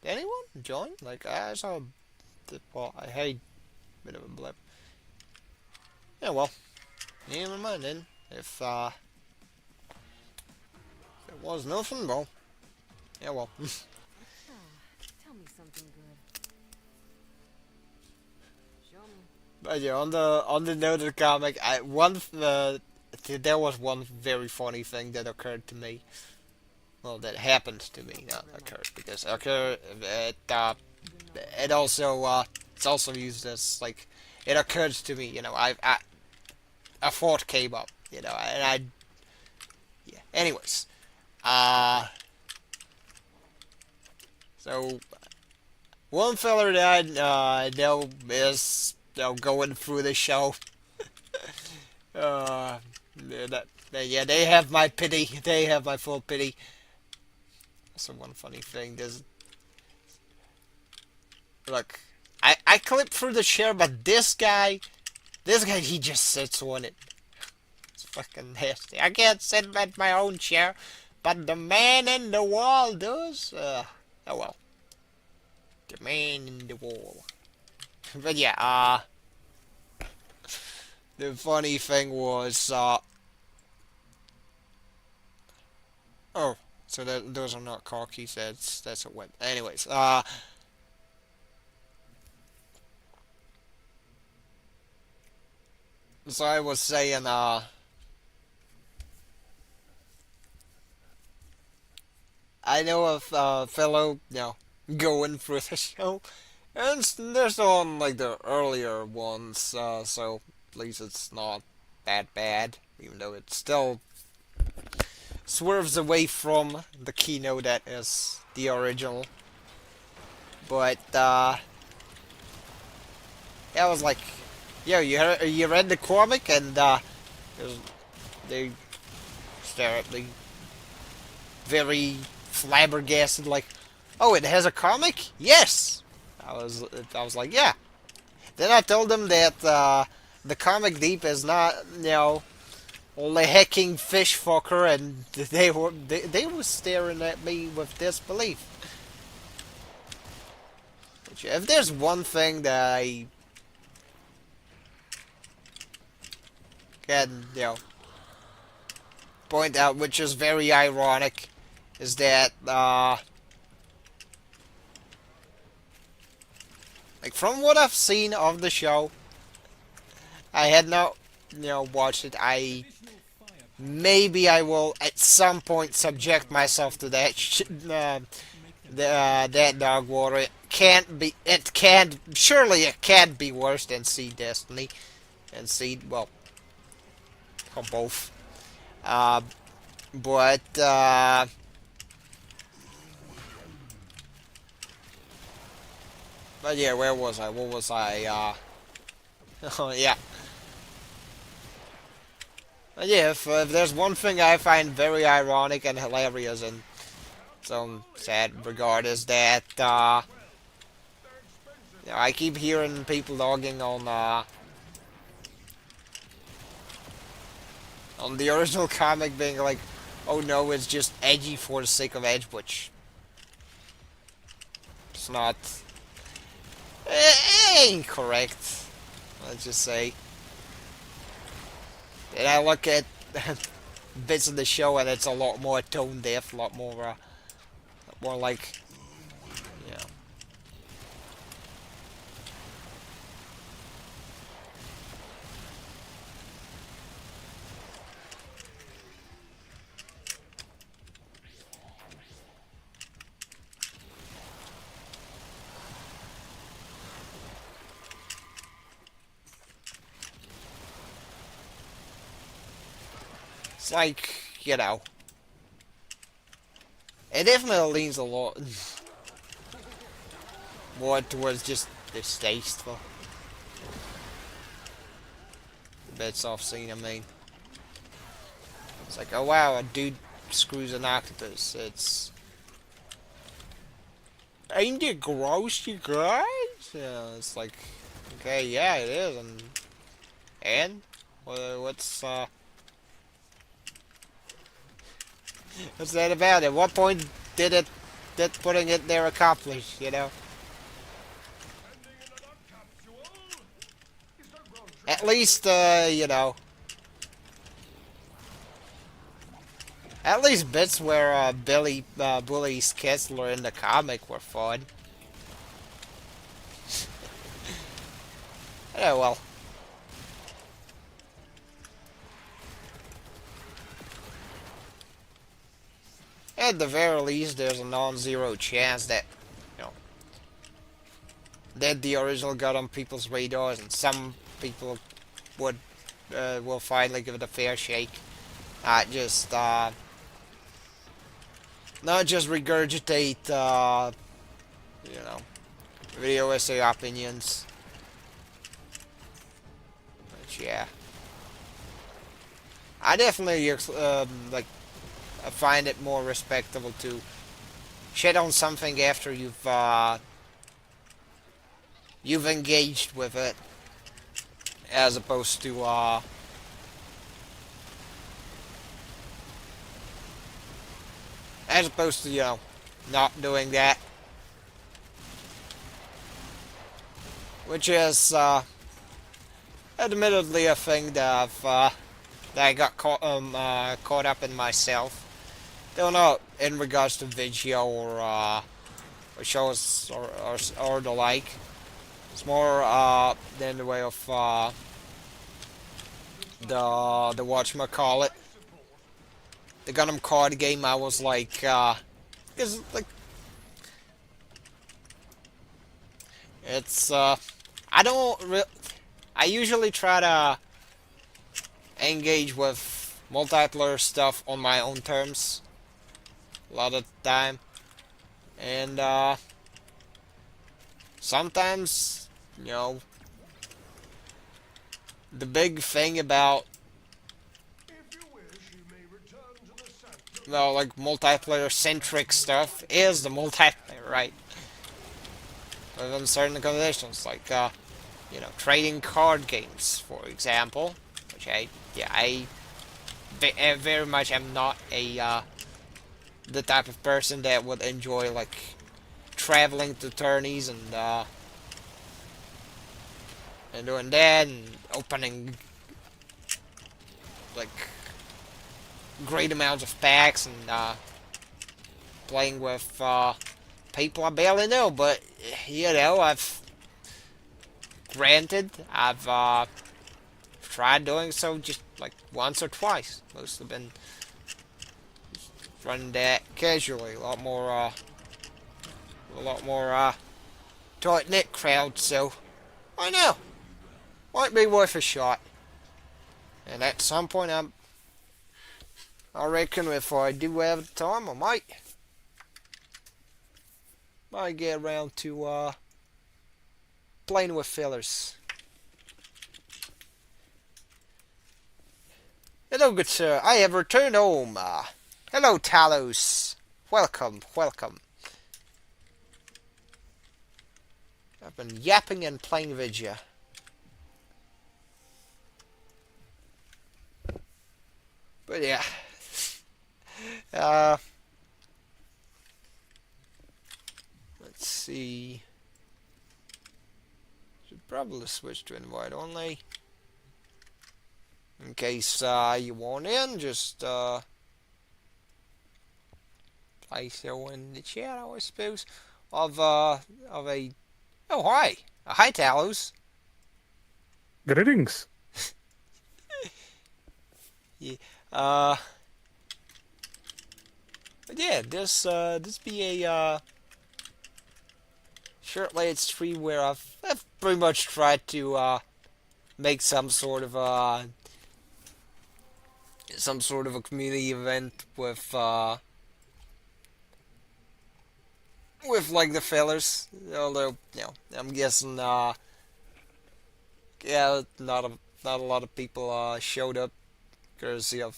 anyone join? Like I saw, well, I hate a bit of a blip. Yeah, well, never mind then. If it was nothing, well, yeah, well. Tell me something good. Show me. But yeah, on the note of the comic, there was one very funny thing that occurred to me. Well, that happened to me, not occurred, because it also it's also used as like it occurred to me. A thought came up. And yeah. Anyways, so one fella that I know is going through the show. Yeah, they have my pity. They have my full pity. Also, one funny thing, there's look, I clip through the chair, but this guy, he just sits on it. It's fucking nasty. I can't sit at my own chair, but the man in the wall does. Oh well, the man in the wall. But yeah, the funny thing was, oh, so those are not car keys. That's a web. Anyways, so I was saying, I know of a fellow, going through the show, and there's on like the earlier ones, so at least it's not that bad, even though it still swerves away from the keynote that is the original. But yeah, I was like, yo, you read the comic, and they stare at me very flabbergasted, like, oh, it has a comic? Yes. I was like, yeah. Then I told them that the comic deep is not, only hacking fish fucker, and they were staring at me with disbelief. Which, if there's one thing that I can, point out, which is very ironic, is that like, from what I've seen of the show, I had not, watched it. Maybe I will at some point subject myself to that. That dog water. It can't be. It can't. Surely it can't be worse than Sea Destiny, and Sea. Well, or both. Uh, but yeah, where was I? What was I? Oh yeah. But yeah, if there's one thing I find very ironic and hilarious in some sad regard, is that I keep hearing people dogging on the original comic, being like, oh no, it's just edgy for the sake of edge, which it's not. It ain't correct. Let's just say. And I look at bits of the show, and it's a lot more tone deaf, a lot more like, you know. It's like, it definitely leans a lot more towards just distasteful. Bits I've seen, I mean. It's like, oh wow, a dude screws an octopus. Ain't it gross, you guys? Yeah, it's like, okay, yeah, it is, and? What's what's that about? At what point did putting it there accomplish, At least, at least bits where Billy bullies Kessler in the comic were fun. Yeah, well. At the very least, there's a non-zero chance that, that the original got on people's radars, and some people will finally give it a fair shake. Not just regurgitate, video essay opinions. But yeah. I definitely like I find it more respectable to shit on something after you've engaged with it, as opposed to you know, not doing that, which is admittedly a thing that I got caught up in myself. Though not in regards to video or shows or the like. It's more in the way of the whatchamacallit. The Gundam card game. I was like, it's like it's I don't I usually try to engage with multiplayer stuff on my own terms a lot of the time, and sometimes, you know, the big thing about, well, like multiplayer centric stuff is the multiplayer, right? Within certain conditions, like you know, trading card games, for example, which I very much am not a the type of person that would enjoy like traveling to tourneys and doing that and opening like great amounts of packs and playing with people I barely know. But you know, I've tried doing so just like once or twice. Most have been running that casually. A lot more tight knit crowd. So I know might be worth a shot. And at some point, I reckon if I do have the time, I might get around to playing with fillers. Hello, good sir. I have returned home. Hello, Talos. Welcome, welcome. I've been yapping and playing with you. But yeah. Let's see. Should probably switch to invite only. In case you want in, just place so in the chat, I suppose. Of a oh hi. Hi Talos. Greetings. Yeah. But yeah, this be a short-late stream where I've pretty much tried to make some sort of a community event with like the fellers. Although, you know, I'm guessing yeah, not a lot of people showed up courtesy of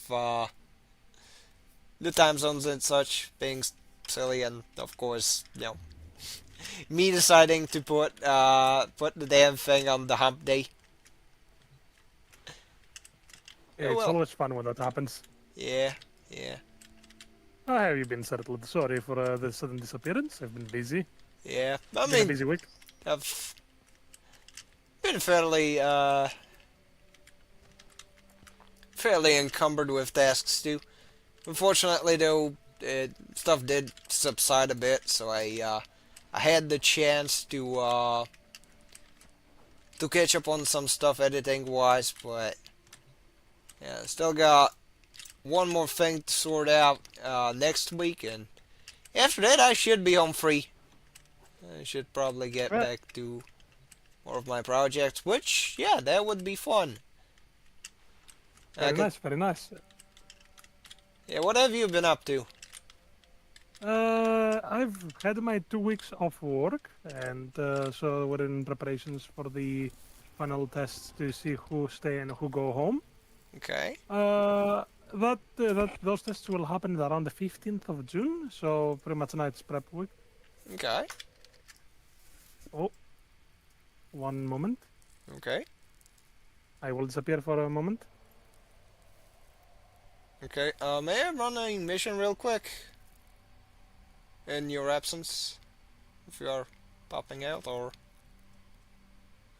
the time zones and such being silly, and of course, you know, me deciding to put the damn thing on the hump day. Yeah, Oh it's well. always fun when that happens. Yeah, yeah, How have you been settled? Sorry for the sudden disappearance. I've been busy. yeah. I Been a mean, busy week. I've been fairly encumbered with tasks too. Unfortunately, though, stuff did subside a bit, so I had the chance to catch up on some stuff editing wise, but yeah, still got one more thing to sort out next week, and after that I should be home free. I should probably get Right. back to more of my projects, which, yeah, that would be fun. Very nice, very nice. Yeah, what have you been up to? I've had my 2 weeks off work, and so we're in preparations for the final tests to see who stay and who go home. Okay. Those tests will happen around the 15th of June, so pretty much now it's prep week. Okay. Oh, one moment. Okay. I will disappear for a moment. Okay. May I run a mission real quick? In your absence? If you are popping out, or...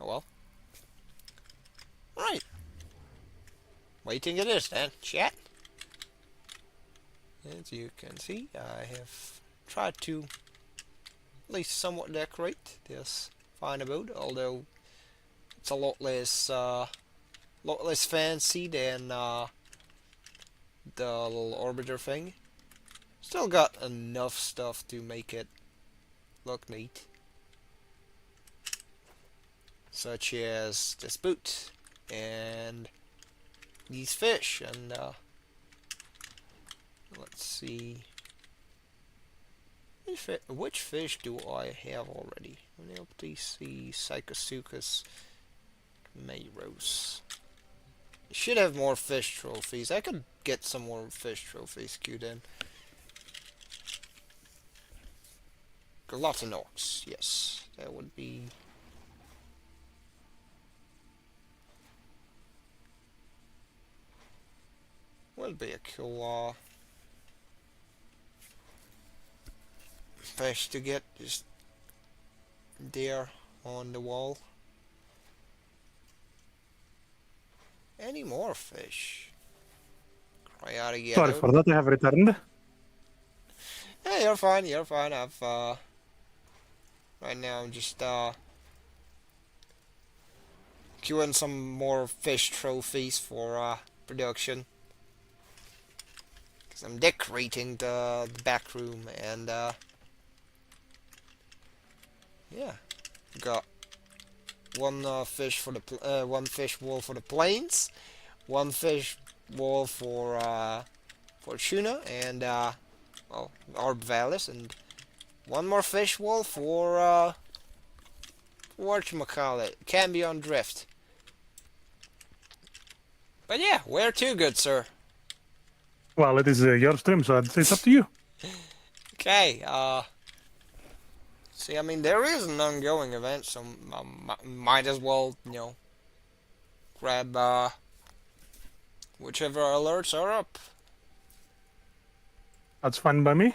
Oh well. Right. Waiting it is then, chat. As you can see, I have tried to at least somewhat decorate this fine abode, although it's a lot less fancy than the little orbiter thing. Still got enough stuff to make it look neat, such as this boot and these fish, and let's see, which fish do I have already? Neoptisi, Psychosuchus, Mayros. I should have more fish trophies. I could get some more fish trophies queued in. Gluttonox, yes, that would be... would be a cool fish to get just there on the wall. Any more fish? Cryotic Sorry yellow. for that, I have returned. Hey, you're fine, you're fine. I've right now I'm just queuing some more fish trophies for production. Cause I'm decorating the back room, and yeah, got one fish for the one fish wall for the plains, one fish wall for tuna, and well, Orb Vallis, and one more fish wall for whatchamacallit, Cambion Drift. But yeah, where to, good sir? Well, it is your stream, so I'd say it's up to you. Okay, see, I mean, there is an ongoing event, so might as well, you know, grab, whichever alerts are up. That's fine by me.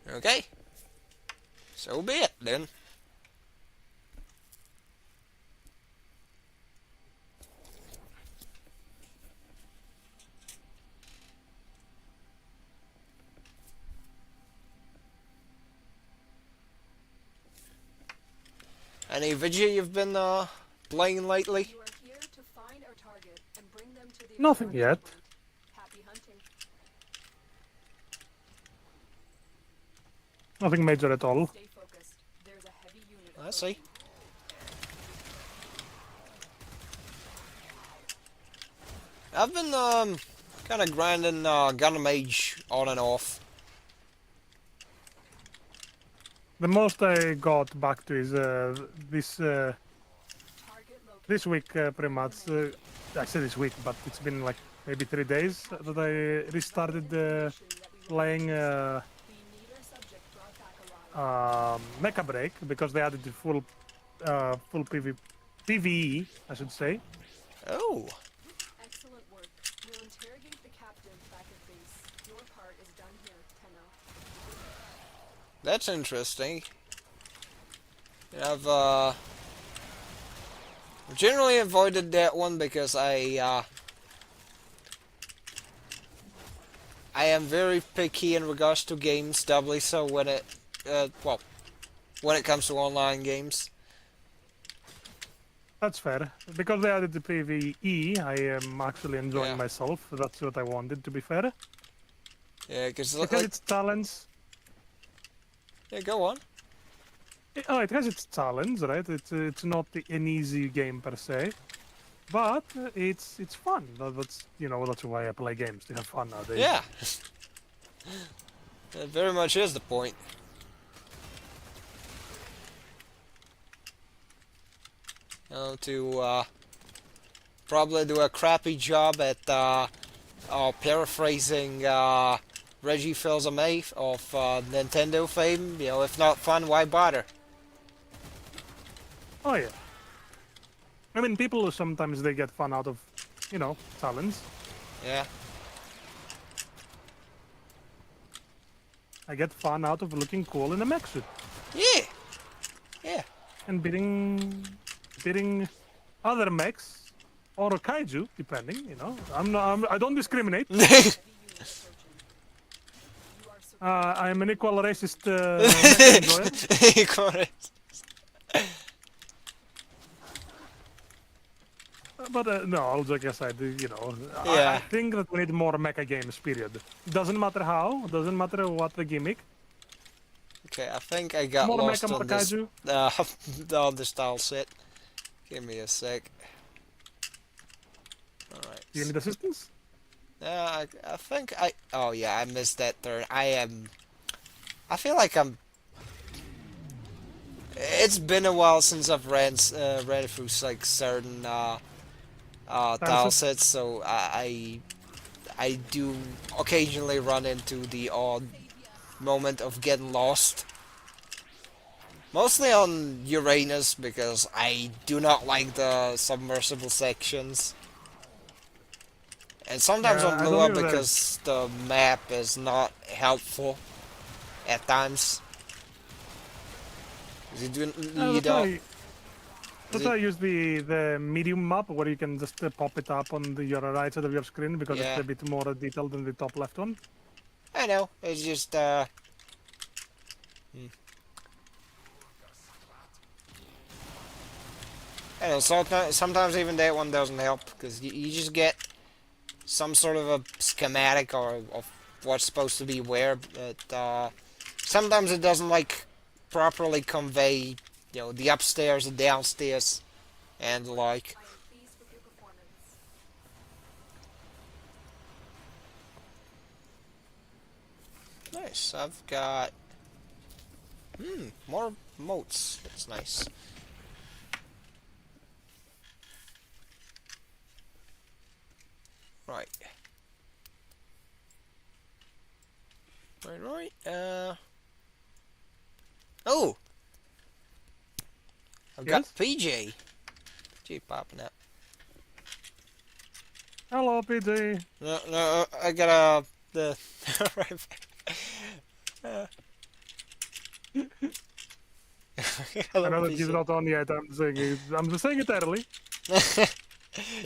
Okay. So be it, then. Any video you've been, playing lately? You are here to find our target and bring them to the Nothing extraction yet. point. Happy hunting. Nothing major at all. Stay focused. There's a heavy unit. I see. I've been, kind of grinding, Gunner Mage on and off. The most I got back to is this Target located. this week, pretty much. I say this week, but it's been like maybe 3 days that I restarted playing The leader subject brought back a lot of Mecha Break, because they added the full PvE, I should say. Oh, excellent work. We'll interrogate the captain back at base. Your part is done here, Tenno. that's interesting. I've, generally avoided that one because I am very picky in regards to games, doubly so when it, well, when it comes to online games. That's fair. Because they added the PvE, I am actually enjoying Yeah. myself. That's what I wanted, to be fair. Yeah, because It has like, its challenge. yeah, go on. It has its challenge, right? It's not an easy game per se, but it's fun. That's that's why I play games, to have fun nowadays. Yeah, that very much is the point. To probably do a crappy job at paraphrasing Reggie Fils-Aimé of Nintendo fame. You know, if not fun, why bother? Oh yeah. I mean, people sometimes they get fun out of, you know, talents. Yeah. I get fun out of looking cool in a mech suit Yeah. Yeah. and beating other mechs or a kaiju, depending. You know, I don't discriminate. I'm an equal racist mech enjoyer. Correct. But no, all joking aside, you know, I Yeah. think that we need more mecha games. Period. Doesn't matter how. Doesn't matter what the gimmick. Okay, I think I got More lost mecha, more on this kaiju. on the style set. Give me a sec. Alright. Do you need assistance? I think I... Oh yeah, I missed that turn. I feel like I'm... It's been a while since I've ran through like certain tile sets, so I do occasionally run into the odd moment of getting lost. Mostly on Uranus, because I do not like the submersible sections. And sometimes Yeah, on I Lua, don't either. because the map is not helpful at times. 'Cause you don't... That's why I use the medium map where you can just pop it up on your right side of your screen because Yeah. it's a bit more detailed than the top left one. I know, it's just I know, sometimes even that one doesn't help, because you just get some sort of a schematic of what's supposed to be where, but sometimes it doesn't like properly convey, you know, the upstairs, the downstairs, and the like. I am pleased with your performance. Nice, I've got more motes. That's nice. Right. Right. Oh! I've got Yes? PJ. PJ popping up. Hello, PJ. No, I got the... right back. I know that he's not on yet. I'm just saying it early.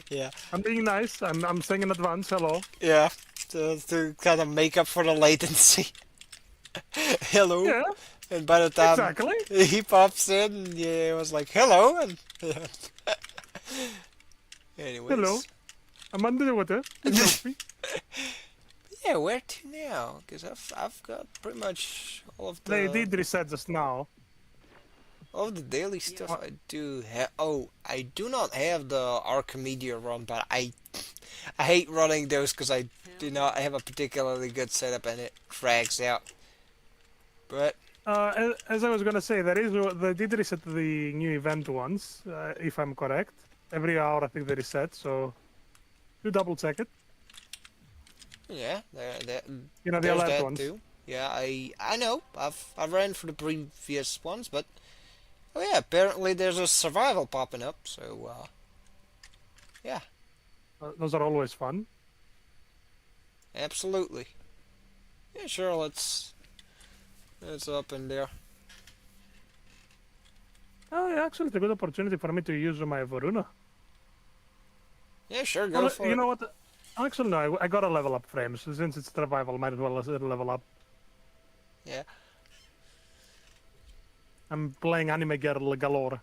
Yeah. I'm being nice. I'm saying in advance. Hello. Yeah. To kind of make up for the latency. Hello. Yeah, And by the time exactly. he pops in, yeah, it was like, hello, and anyways. Hello. I'm under the water. Help me. Yeah, where to now? Because I've got pretty much all of the They did reset just now. all of the daily stuff I do have. Oh, I do not have the Archimedia run, but I hate running those because I do not have a particularly good setup and it drags out. But As I was gonna say, they did reset the new event once, if I'm correct. Every hour I think they reset, so do double check it. yeah, You know, the there's alert that ones. too. Yeah, I know. I've ran for the previous ones, but oh yeah, apparently there's a survival popping up. So yeah, Those are always fun. absolutely. Yeah, sure. Let's up in there. Oh, yeah, actually, it's a good opportunity for me to use my Varuna. Yeah, sure. Go Well, for you it. know what? Actually, no, I got a level up frame, so since it's survival, might as well level up. Yeah. I'm playing anime girl galore.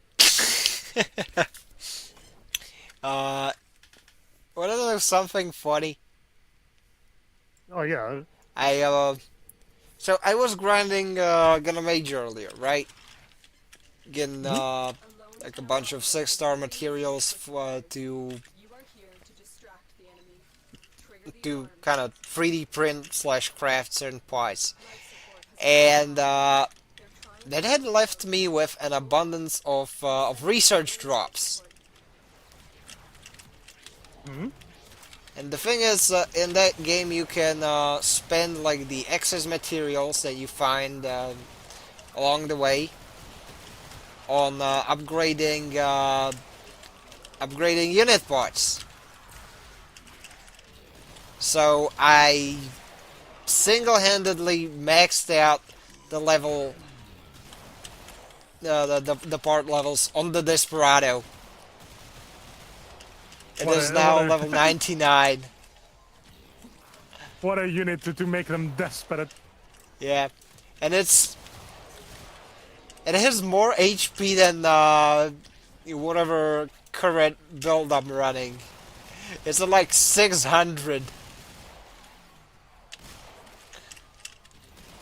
Want to know something funny? Oh, yeah. So I was grinding Gonna Mage earlier, right? Getting like a bunch of 6-star materials to You are here to distract the enemy. Trigger the to alarm. kind of 3D print / craft certain parts, Life support has and They're trying that had left me with an abundance of research drops. Mhm. And the thing is, in that game you can spend like the excess materials that you find along the way on upgrading unit parts. So I single-handedly maxed out the level, the part levels on the Desperado. It What is a now level 99. what a unit to make them desperate. Yeah, and it has more HP than whatever current build I'm running. It's at like 600.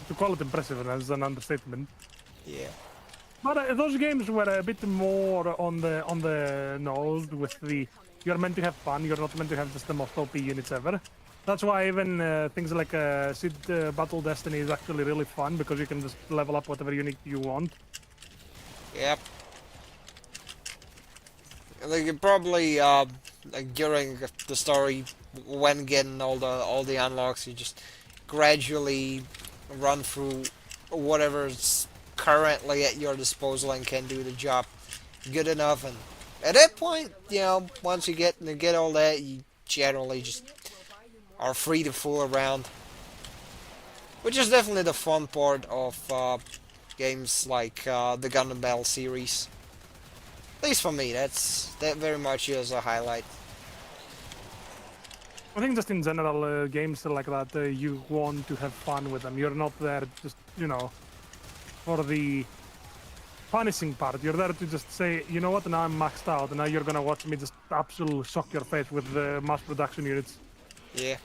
To call it impressive is an understatement. Yeah. But those games were a bit more on the nose with the you're meant to have fun. You're not meant to have just the most OP units ever. That's why even things like Sid Battle Destiny is actually really fun because you can just level up whatever unit you want. Yep. Like you probably like during the story, when getting all the unlocks, you just gradually run through whatever's currently at your disposal and can do the job good enough. And at that point, you know, once you get all that, you generally just are free to fool around, which is definitely the fun part of games like the Gundam Battle series. At least for me, that very much is a highlight. I think just in general, games like that, you want to have fun with them. You're not there just, for the punishing part. You're there to just say, you know what, now I'm maxed out, and now you're gonna watch me just absolutely shock your face with the mass production units. Yeah.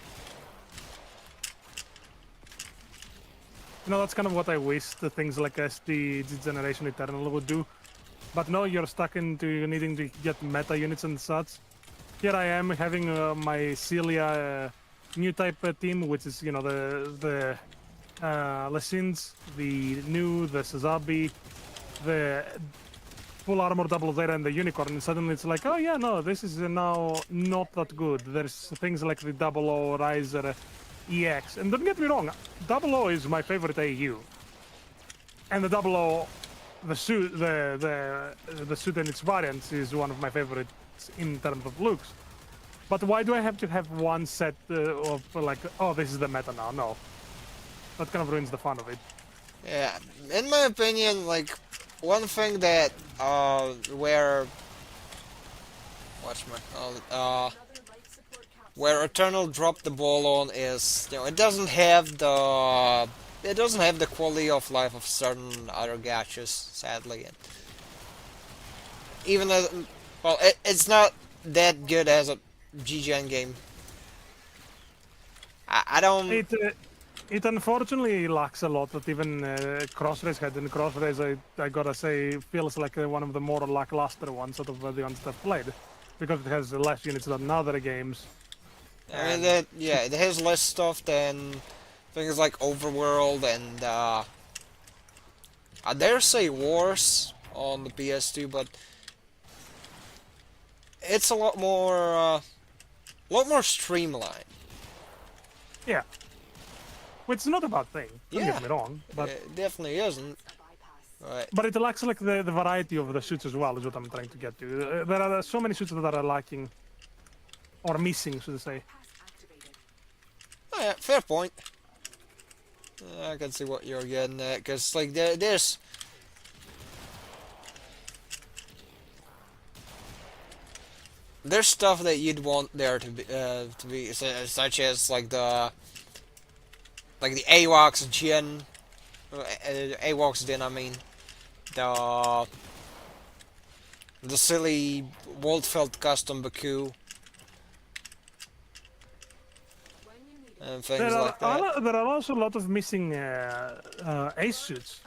That's kind of what I wish the things like SD Generation Eternal would do. But no, you're stuck into needing to get meta units and such. Here I am having my Celia new type team, which is, the Lessins, the the Sazabi, the full armor double zeta and the unicorn, and suddenly it's like, oh yeah, no, this is now not that good. There's things like the Double O Riser EX, and don't get me wrong, Double O is my favorite AU, and the Double O, the suit, the suit and its variants is one of my favorites in terms of looks. But why do I have to have one set of like, oh, this is the meta now? No, that kind of ruins the fun of it. Yeah. In my opinion, like one thing that where where Eternal dropped the ball on is, it doesn't have the quality of life of certain other gachas, sadly. And even though, well, it's not that good as a GGN game. I don't. It unfortunately lacks a lot that even Crossrace had. And Crossrace, I gotta say, feels like one of the more lackluster ones out of the ones I've played, because it has less units than other games. I mean, it has less stuff than things like Overworld and I dare say Wars on the PS2, but it's a lot more streamlined. Yeah, which is not a bad thing. Don't Yeah. get me wrong, but It definitely isn't. Right. but it lacks like the variety of the suits as well, is what I'm trying to get to. There are so many suits that are lacking or missing, should I say. Oh, yeah, fair point. I can see what you're getting at, because like there's stuff that you'd want there to be such as like the AWACS Gen, AWACS Din, I mean, the silly Waldfeld custom Baku and things like that. There are also a lot of missing ace suits,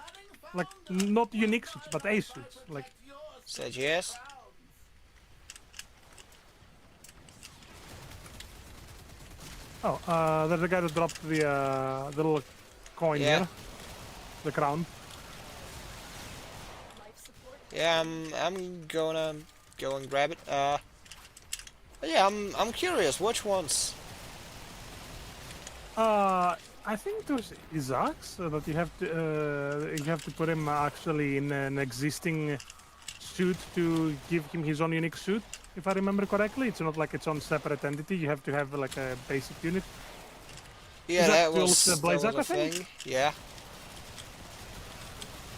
like not unique suits, but ace suits. Like, Said yes. there's a guy that dropped the little coin Yeah. here, the crown. Yeah, I'm gonna go and grab it. Yeah, I'm curious. Which ones? I think those Isaacs that you have to put him actually in an existing suit to give him his own unique suit. If I remember correctly, it's not like its own separate entity. You have to have like a basic unit. Yeah, Is that that Jules was Blazak, a I think? thing. Yeah.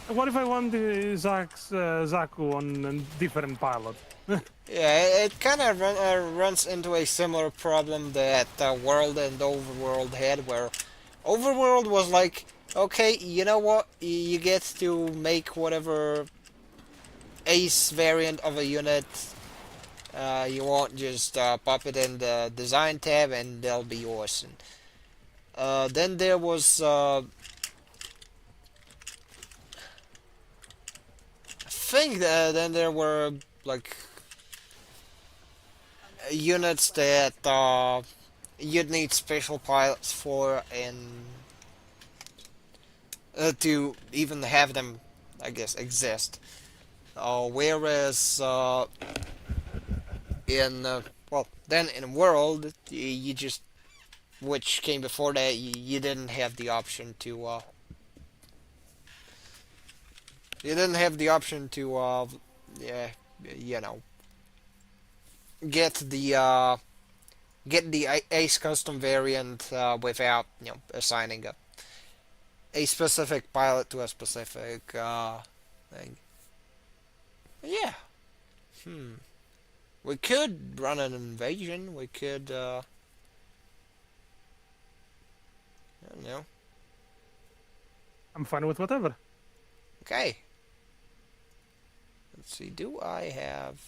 What if I want the Zaku on a different pilot? Yeah, it kind of runs into a similar problem that World and Overworld had, where Overworld was like, okay, you know what? You get to make whatever ace variant of a unit you want, just pop it in the design tab and they'll be yours. And, then there was I think that then there were like units that you'd need special pilots for, and to even have them, I guess, exist. Whereas in well, then in World, you just, which came before that, you didn't have the option to yeah, you know, get the Ace custom variant without, assigning a specific pilot to a specific thing. Yeah. Hmm. We could run an invasion. We could, I don't know. I'm fine with whatever. Okay. Let's see. Do I have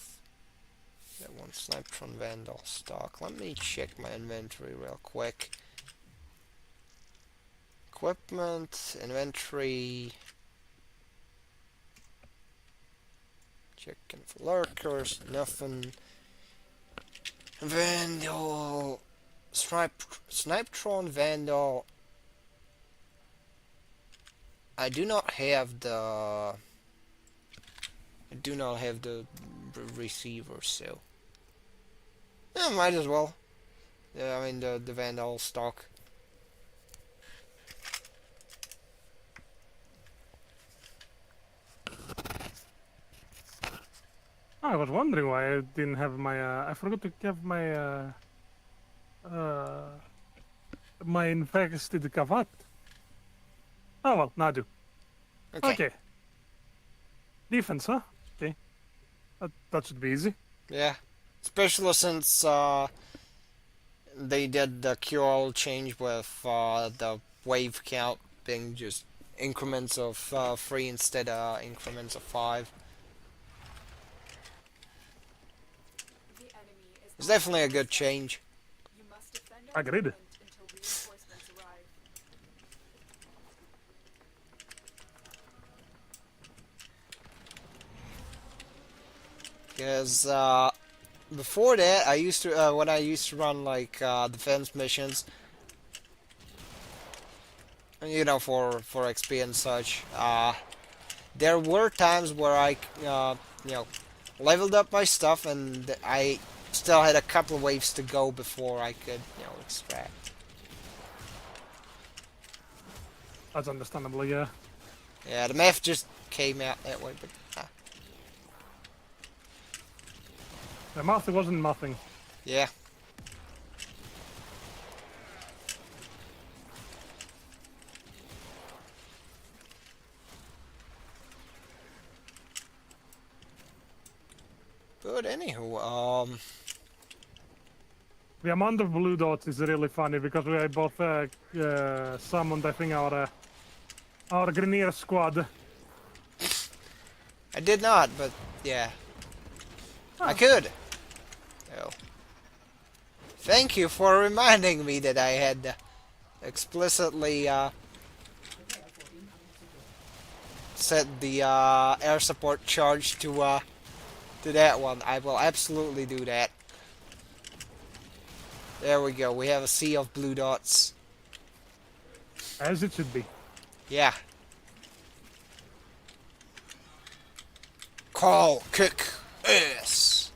that one Snipetron Vandal stock? Let me check my inventory real quick. Equipment, inventory. Checking for lurkers, nothing. Vandal. Snipetron Vandal. I do not have the receiver, so yeah, might as well. Yeah, I mean the Vandal stock. I was wondering why I didn't have my. I forgot to have my uh, my infested Kavat. Oh well, now I do. Okay. Okay. Defense, huh? Okay. That should be easy. Yeah. Especially since they did the QL change with the wave count being just increments of 3 instead of increments of 5. The enemy is It's definitely a good change. You must defend our Agreed. island until reinforcements arrive. Because before that, I used to when I used to run like defense missions, for XP and such. There were times where I you know leveled up my stuff, and I still had a couple of waves to go before I could extract. That's understandable, yeah. Yeah, the math just came out that way, but The mouth wasn't nothing. yeah. But anywho, The amount of blue dots is really funny because we both summoned, I think, our Grineer squad. I did not, but yeah, I could. Oh. Thank you for reminding me that I had explicitly set the air support charge to that one. I will absolutely do that. There we go. We have a sea of blue dots. As it should be. Yeah. Call, kick, ass.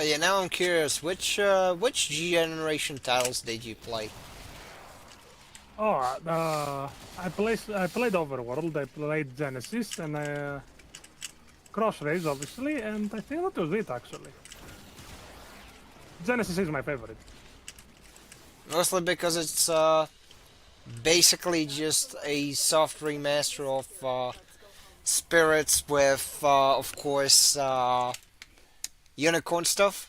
yeah, now I'm curious. Which G generation titles did you play? Oh, I played Overworld, I played Genesis, and Crossrays, obviously, and I think that was it, actually. Genesis is my favorite. Mostly because it's basically just a soft remaster of Spirits with, of course, unicorn stuff.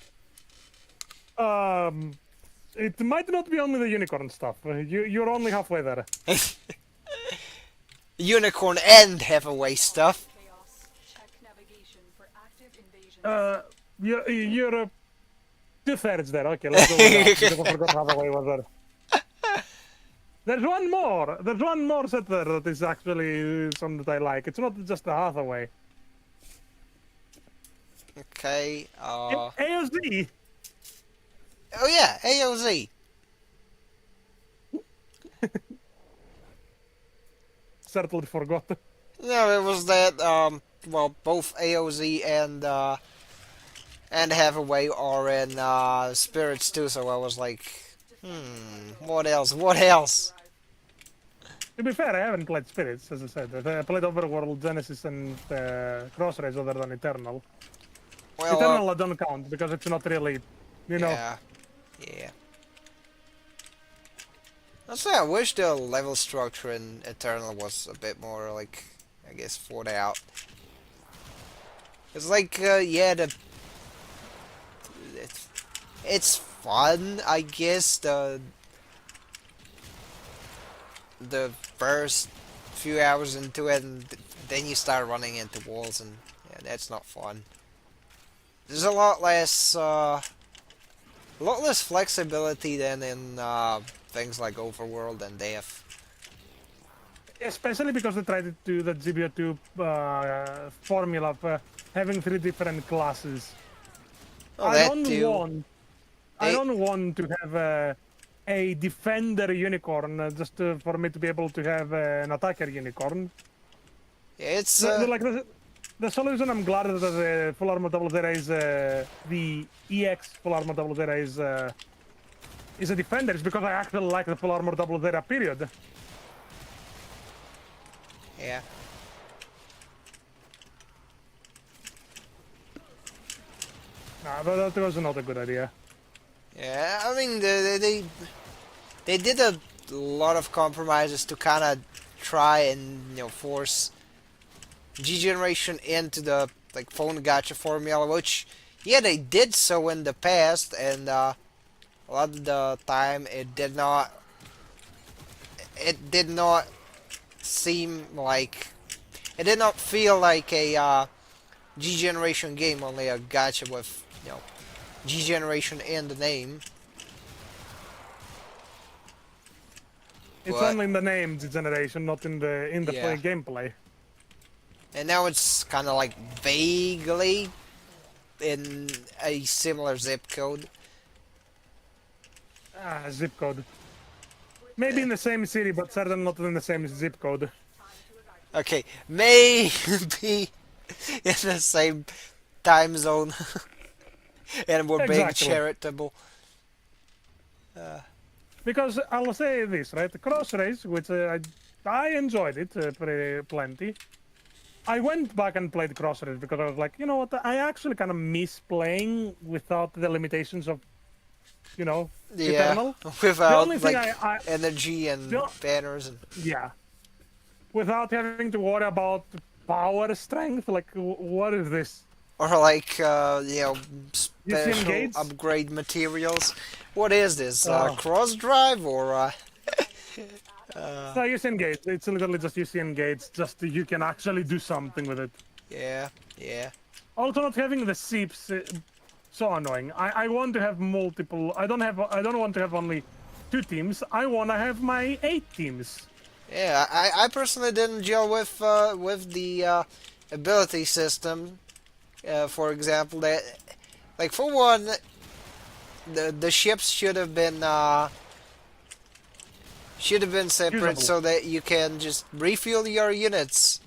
It might not be only the unicorn stuff. You're only halfway there. Unicorn and heavyweight stuff. Chaos. Check navigation for active invasions. You're 2/3 there. Okay, let's go with that. Because I forgot halfway was there. There's one more. There's one more set there that is actually some that I like. It's not just a Hathaway. Okay. AOZ. Oh yeah, AOZ. Certainly forgot. No, it was that. Well, both AOZ and Heavyweight are in Spirits too. So I was like, what else? What else? To be fair, I haven't played Spirits, as I said. I played Overworld, Genesis, and Crossrays other than Eternal. Well, Eternal I don't count because it's not really, you know. yeah, yeah. I'll say I wish the level structure in Eternal was a bit more like, I guess, thought out. It's like, yeah, it's fun, I guess. The first few hours into it, and then you start running into walls, and yeah, that's not fun. There's a lot less flexibility than in things like Overworld and Death. Especially because they tried to do the GBO2 formula of having 3 different classes. Oh, I that don't too. want. I don't want to have a defender unicorn just for me to be able to have an attacker unicorn. Yeah, it's Like the solution. I'm glad that the full armor double zero is the EX full armor double zero is a defender. It's because I actually like the full armor double zero period. yeah. Nah, but that was not a good idea. Yeah, I mean they did a lot of compromises to kind of try and force G generation into the like phone gacha formula, which yeah they did so in the past, and a lot of the time it did not seem like it did not feel like a G generation game, only a gacha with G generation in the name. It's But- only in the name, the generation, not in the Yeah. gameplay. And now it's kind of like vaguely in a similar zip code. Zip code. Maybe in the same city, but certainly not in the same zip code. Okay, maybe in the same time zone. And we're being Exactly. charitable. Because I'll say this, right? The cross race, which I enjoyed it plenty. I went back and played cross race because I was like, you know what? I actually kind of miss playing without the limitations of, Yeah, Eternal. without only thing like I- energy and the- banners and Yeah. Without having to worry about power strength. Like, what is this? or like You see special gates? upgrade materials. What is this? Oh. Cross drive or? So UCN gates. It's literally just UCN gates. Just you can actually do something with it. Yeah, yeah. Also, not having the seeps so annoying. I want to have multiple. I don't want to have only 2 teams. I want to have my 8 teams. Yeah, I personally didn't gel with the ability system. For example, that like for one, the ships should have been separate Usable. so that you can just refuel your units.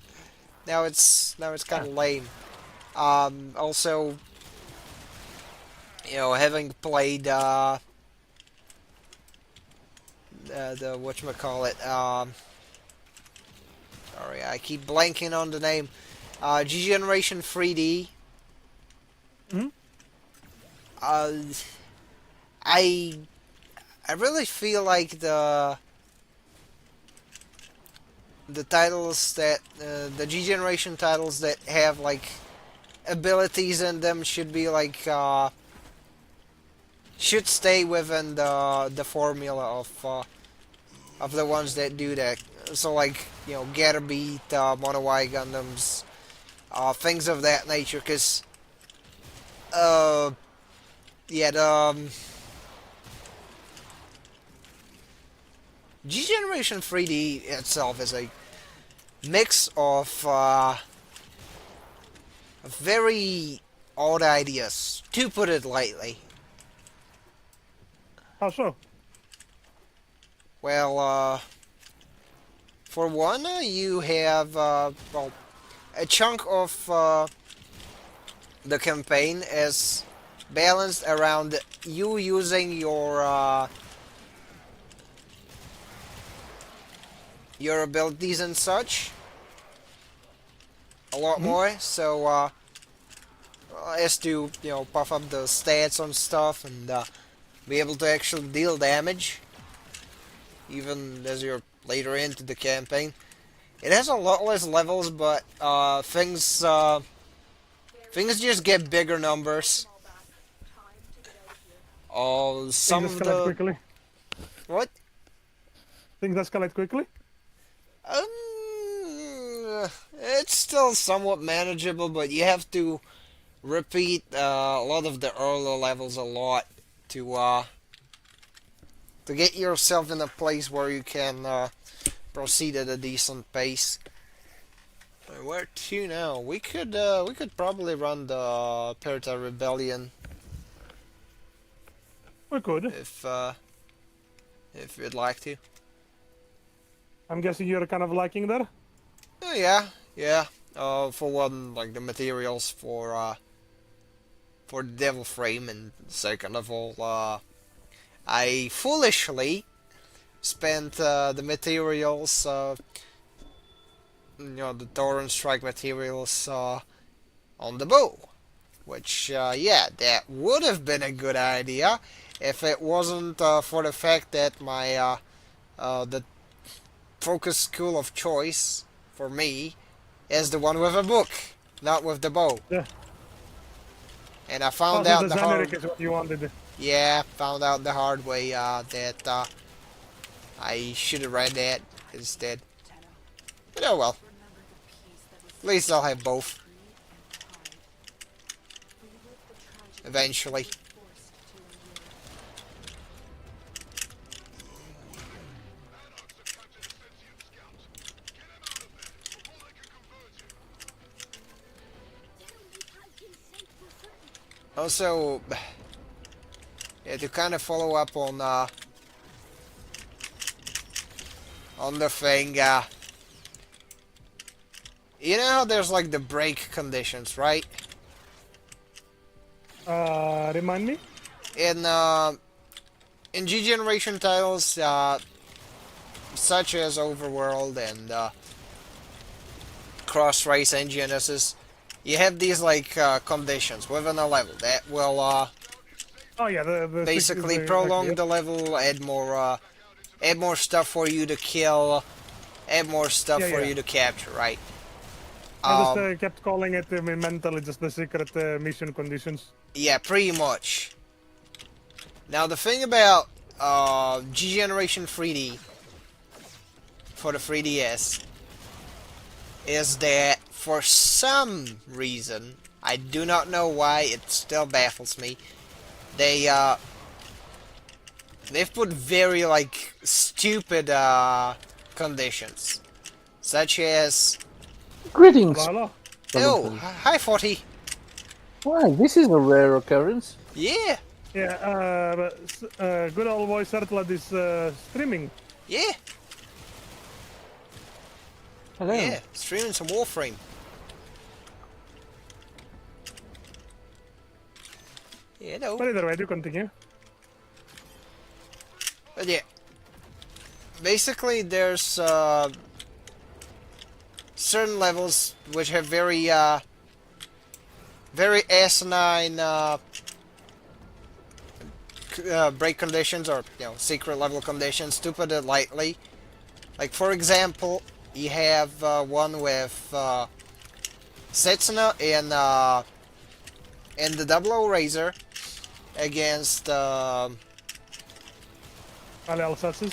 Now it's kind of lame. Also, you know, having played the whatchamacallit, sorry, I keep blanking on the name. G Generation 3D. Mhm. Uh, I I really feel like the titles that the G Generation titles that have like abilities in them should be like should stay within the formula of the ones that do that. So like, you know, Getter Beat, Mono Y Gundams, things of that nature. Cause yeah, the G Generation 3D itself is a mix of very odd ideas, to put it lightly. How so? Well, for one, you have well, a chunk of the campaign is balanced around you using your abilities and such a lot more. So as to, you know, puff up the stats on stuff and be able to actually deal damage even as you're later into the campaign. It has a lot less levels, but things just get bigger numbers. All back. Time to get out of here. Oh, some Things of escalate the quickly. what? Things escalate quickly. It's still somewhat manageable, but you have to repeat a lot of the earlier levels a lot to get yourself in a place where you can proceed at a decent pace. Where to now? We could probably run the Perta Rebellion We could. if you'd like to. I'm guessing you're kind of liking that. Oh, yeah. For one, like the materials for the Devil Frame, and second of all, I foolishly spent the materials, you know, the Torrent Strike materials on the bow, which, yeah, that would have been a good idea if it wasn't for the fact that my the focus school of choice for me is the one with a book, not with the bow. Yeah. And I Oh, found so out the the generic hard, is what you wanted. yeah, found out the hard way that I should have read that instead. But oh well, Remember the peace that was at least I'll have both free and pride. Relive the tragedy eventually. you were forced to endure. Also, yeah, to kind of follow up on the thing, you know how there's like the break conditions, right? Remind me. In G Generation titles, such as Overworld and Cross Race and Genesis, you have these like conditions within a level that will Oh yeah, the basically the, prolong okay, the level, add more stuff for you to kill, add more stuff Yeah, for yeah. you to capture, right? I just kept calling it mentally just the secret mission conditions. Yeah, pretty much. Now the thing about G Generation 3D for the 3DS is that for some reason, I do not know why, it still baffles me, they've put very like stupid conditions, such as Greetings. Hello. oh, hi 40. Why, this is a rare occurrence. Yeah, Yeah, good old boy Sertlat is streaming. yeah, Hello. yeah, streaming some Warframe. You know. But either way, do continue. But yeah. Basically, there's certain levels which have very asinine break conditions, or secret level conditions, to put it lightly. Like, for example, you have one with Setsuna and the Double O Razor against Alsaces.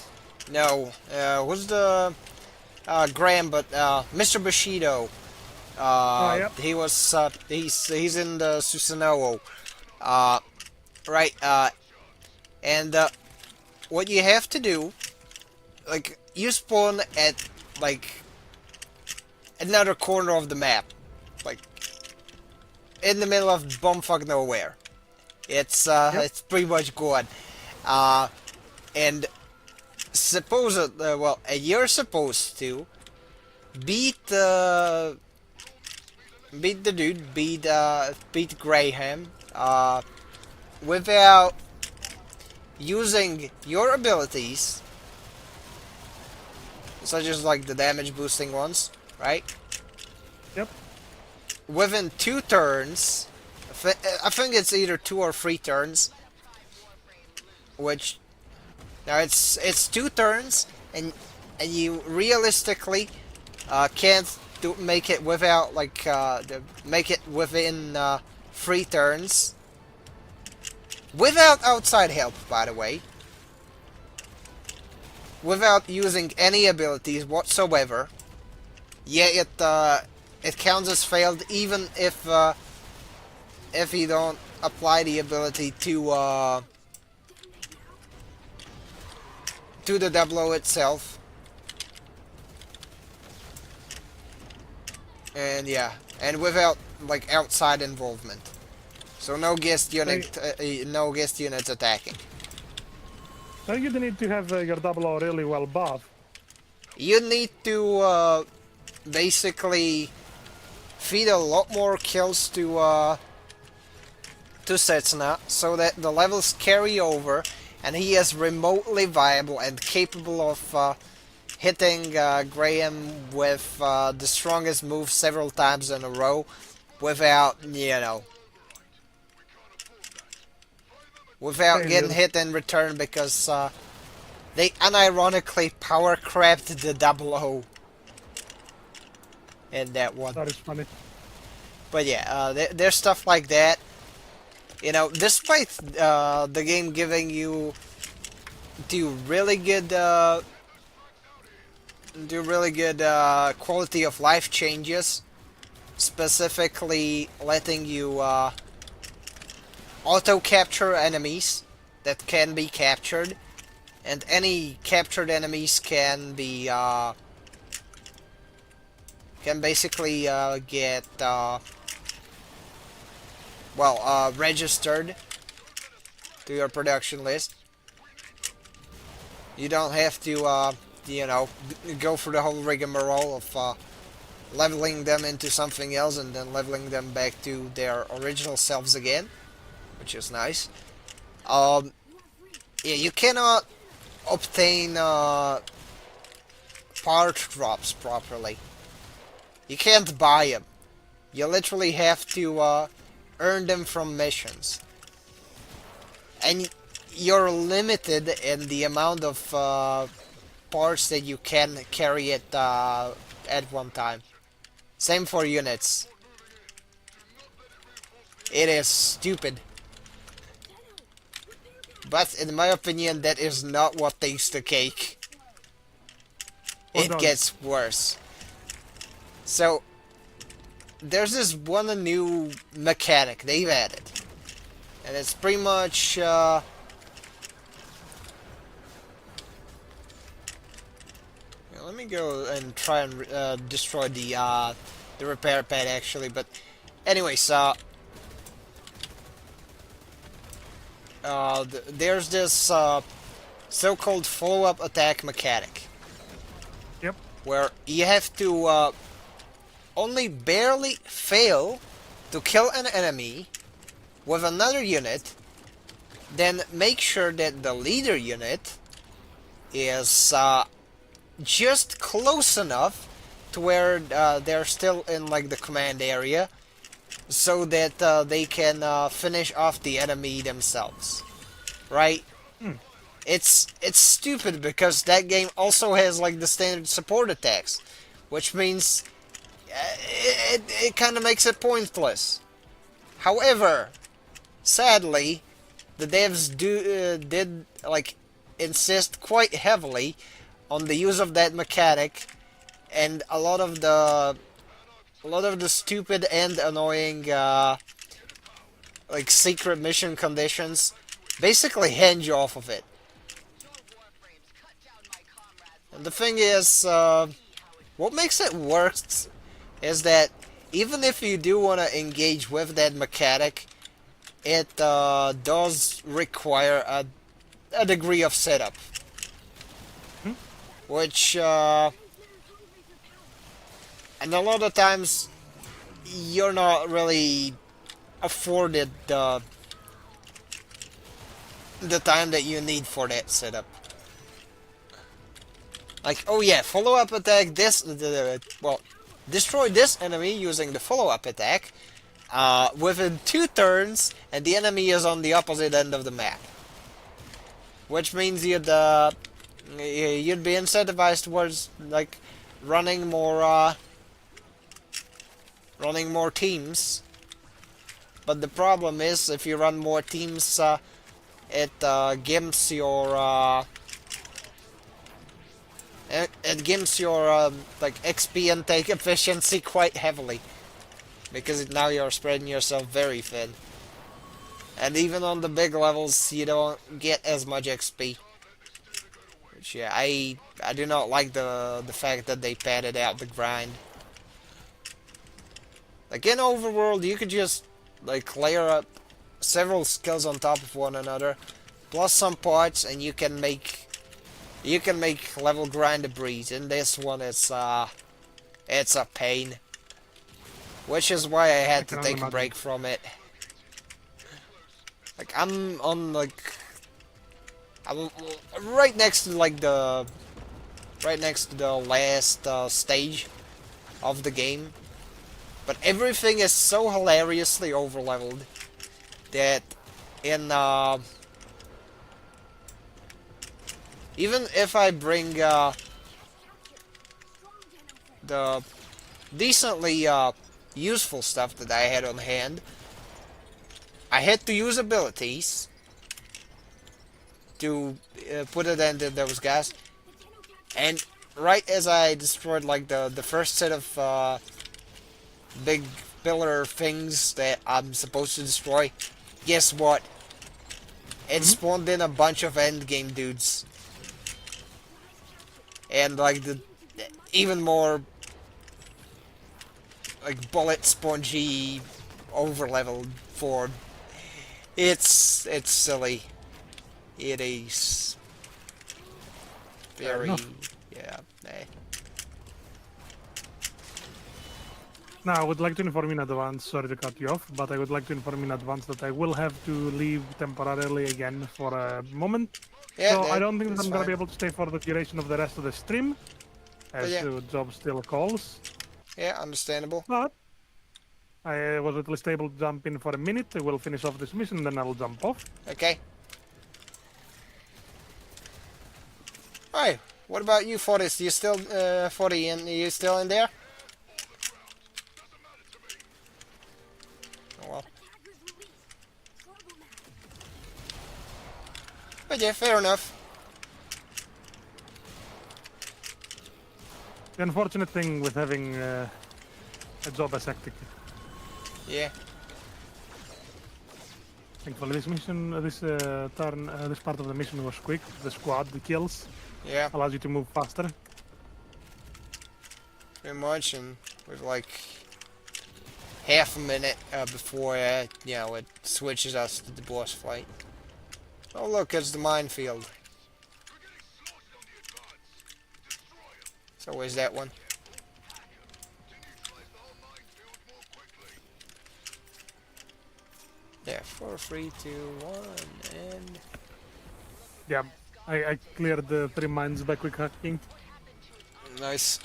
no, who's the Graham, but Mr. Bushido. Yep. He's in the Susanoo. Right. And what you have to do, like, you spawn at like another corner of the map, like in the middle of bumfuck nowhere. It's it's pretty much gone. And you're supposed to beat the dude, beat Graham, without using your abilities, such as like the damage boosting ones, right? Yep. Within 2 turns, I think it's either 2 or 3 turns, which now it's 2 turns, and you realistically can't make it without make it within 3 turns. Without outside help, by the way. Without using any abilities whatsoever. Yeah, it counts as failed, even if you don't apply the ability to the Double O itself. And yeah, and without like outside involvement. So no guest units attacking. So you need to have your Double O really well buffed. You need to basically feed a lot more kills to Setsuna, so that the levels carry over, and he is remotely viable and capable of hitting Graham with the strongest move several times in a row, without getting hit in return, because they unironically power crapped the Double O in that one. That is funny. But yeah, there's stuff like that. Despite the game giving you really good quality of life changes, specifically letting you auto-capture enemies that can be captured, and any captured enemies can basically get registered to your production list. You don't have to go through the whole rigmarole of leveling them into something else and then leveling them back to their original selves again, which is nice. Yeah, you cannot obtain part drops properly. You can't buy them. You literally have to earn them from missions. And you're limited in the amount of parts that you can carry at one time. Same for units. It is stupid. But in my opinion, that is not what takes the cake. It gets worse. So, there's this one new mechanic they've added. And it's pretty much let me go and try and destroy the repair pad, actually. But anyways, there's this so-called follow-up attack mechanic. Yep. Where you have to only barely fail to kill an enemy with another unit, then make sure that the leader unit is just close enough to where they're still in like the command area, so that they can finish off the enemy themselves, right? It's stupid because that game also has like the standard support attacks, which means it kind of makes it pointless. However, sadly, the devs did like insist quite heavily on the use of that mechanic, and a lot of the stupid and annoying like secret mission conditions basically hinge off of it. And the thing is, what makes it worse is that even if you do want to engage with that mechanic, it does require a degree of setup. Which, and a lot of times, you're not really afforded the time that you need for that setup. Like, oh yeah, follow-up attack this, well, destroy this enemy using the follow-up attack within 2 turns, and the enemy is on the opposite end of the map. Which means you'd be incentivized towards like running more teams. But the problem is, if you run more teams, it gimps your like XP intake efficiency quite heavily, because now you're spreading yourself very thin, and even on the big levels you don't get as much XP. Which, yeah, I do not like the fact that they padded out the grind. Like in Overworld, you could just like layer up several skills on top of one another, plus some parts, and you can make level grind a breeze. In this one, it's a pain, which is why I had to take a break from it. Like I'm right next to the last stage of the game, but everything is so hilariously overleveled that in even if I bring the decently useful stuff that I had on hand, I had to use abilities to put it into those guys, and right as I destroyed like the first set of big pillar things that I'm supposed to destroy, guess what? It spawned in a bunch of endgame dudes, and like the even more like bullet spongy overleveled form. It's silly. It is very, yeah. Now, I would like to inform in advance, sorry to cut you off, but I would like to inform in advance that I will have to leave temporarily again for a moment. Yeah, so I don't think that that's I'm going to be fine. able to stay for the duration of the rest of the stream, as yeah. the job still calls. Yeah, understandable. But I was at least able to jump in for a minute. I will finish off this mission, then I will jump off. Okay. Alright, what about you, Fortis? You still, 40, and you still in there? Oh well. But yeah, fair enough. The unfortunate thing with having a job as hectic. Yeah. Thankfully, this mission, this part of the mission was quick. The squad, the kills, Yeah, allows you to move faster. pretty much, and with like half a minute before you know, it switches us to the boss fight. Oh look, it's the minefield. It's always that one. Yeah, 4, 3, 2, 1, and Yeah, I cleared the 3 mines by quick hacking. nice.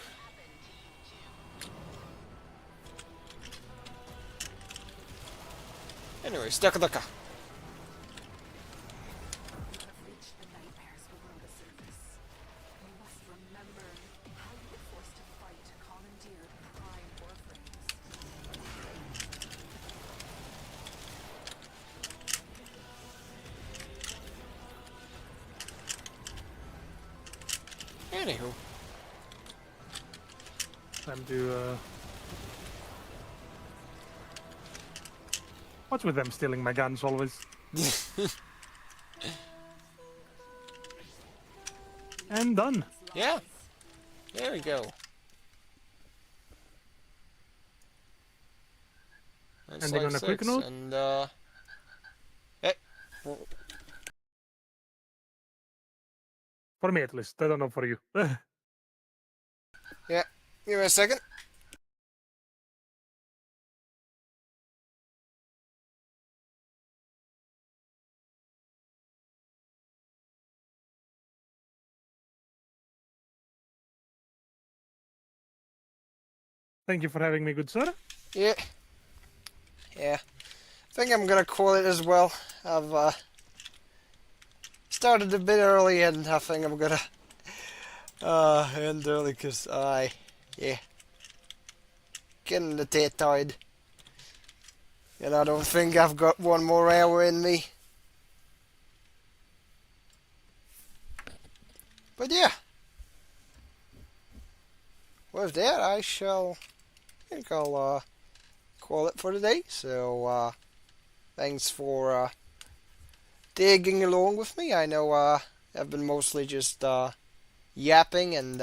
Anyways, ducka ducka. You have reached the nightmares below the surface. You must remember how you were forced to fight to commandeer the prime warframes. Anywho. Time to what's with them stealing my guns always? And done. Yeah. There we go. That's Ending like on a quick 6, note. and hey. For me at least. I don't know for you. Yeah. Give me a second. Thank you for having me, good sir. Yeah. Yeah. I think I'm gonna call it as well. I've started a bit early, and I think I'm gonna end early because yeah, getting the day tired, and I don't think I've got one more hour in me. But yeah, with that, I think I'll call it for today. So thanks for digging along with me. I know I've been mostly just yapping and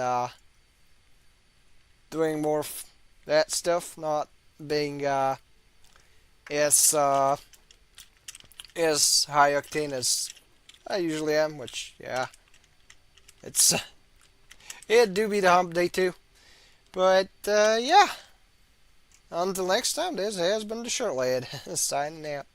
doing more that stuff, not being as high octane as I usually am. Which yeah, it's it do be the hump day too. But yeah, until next time, this has been the Short Lad signing out.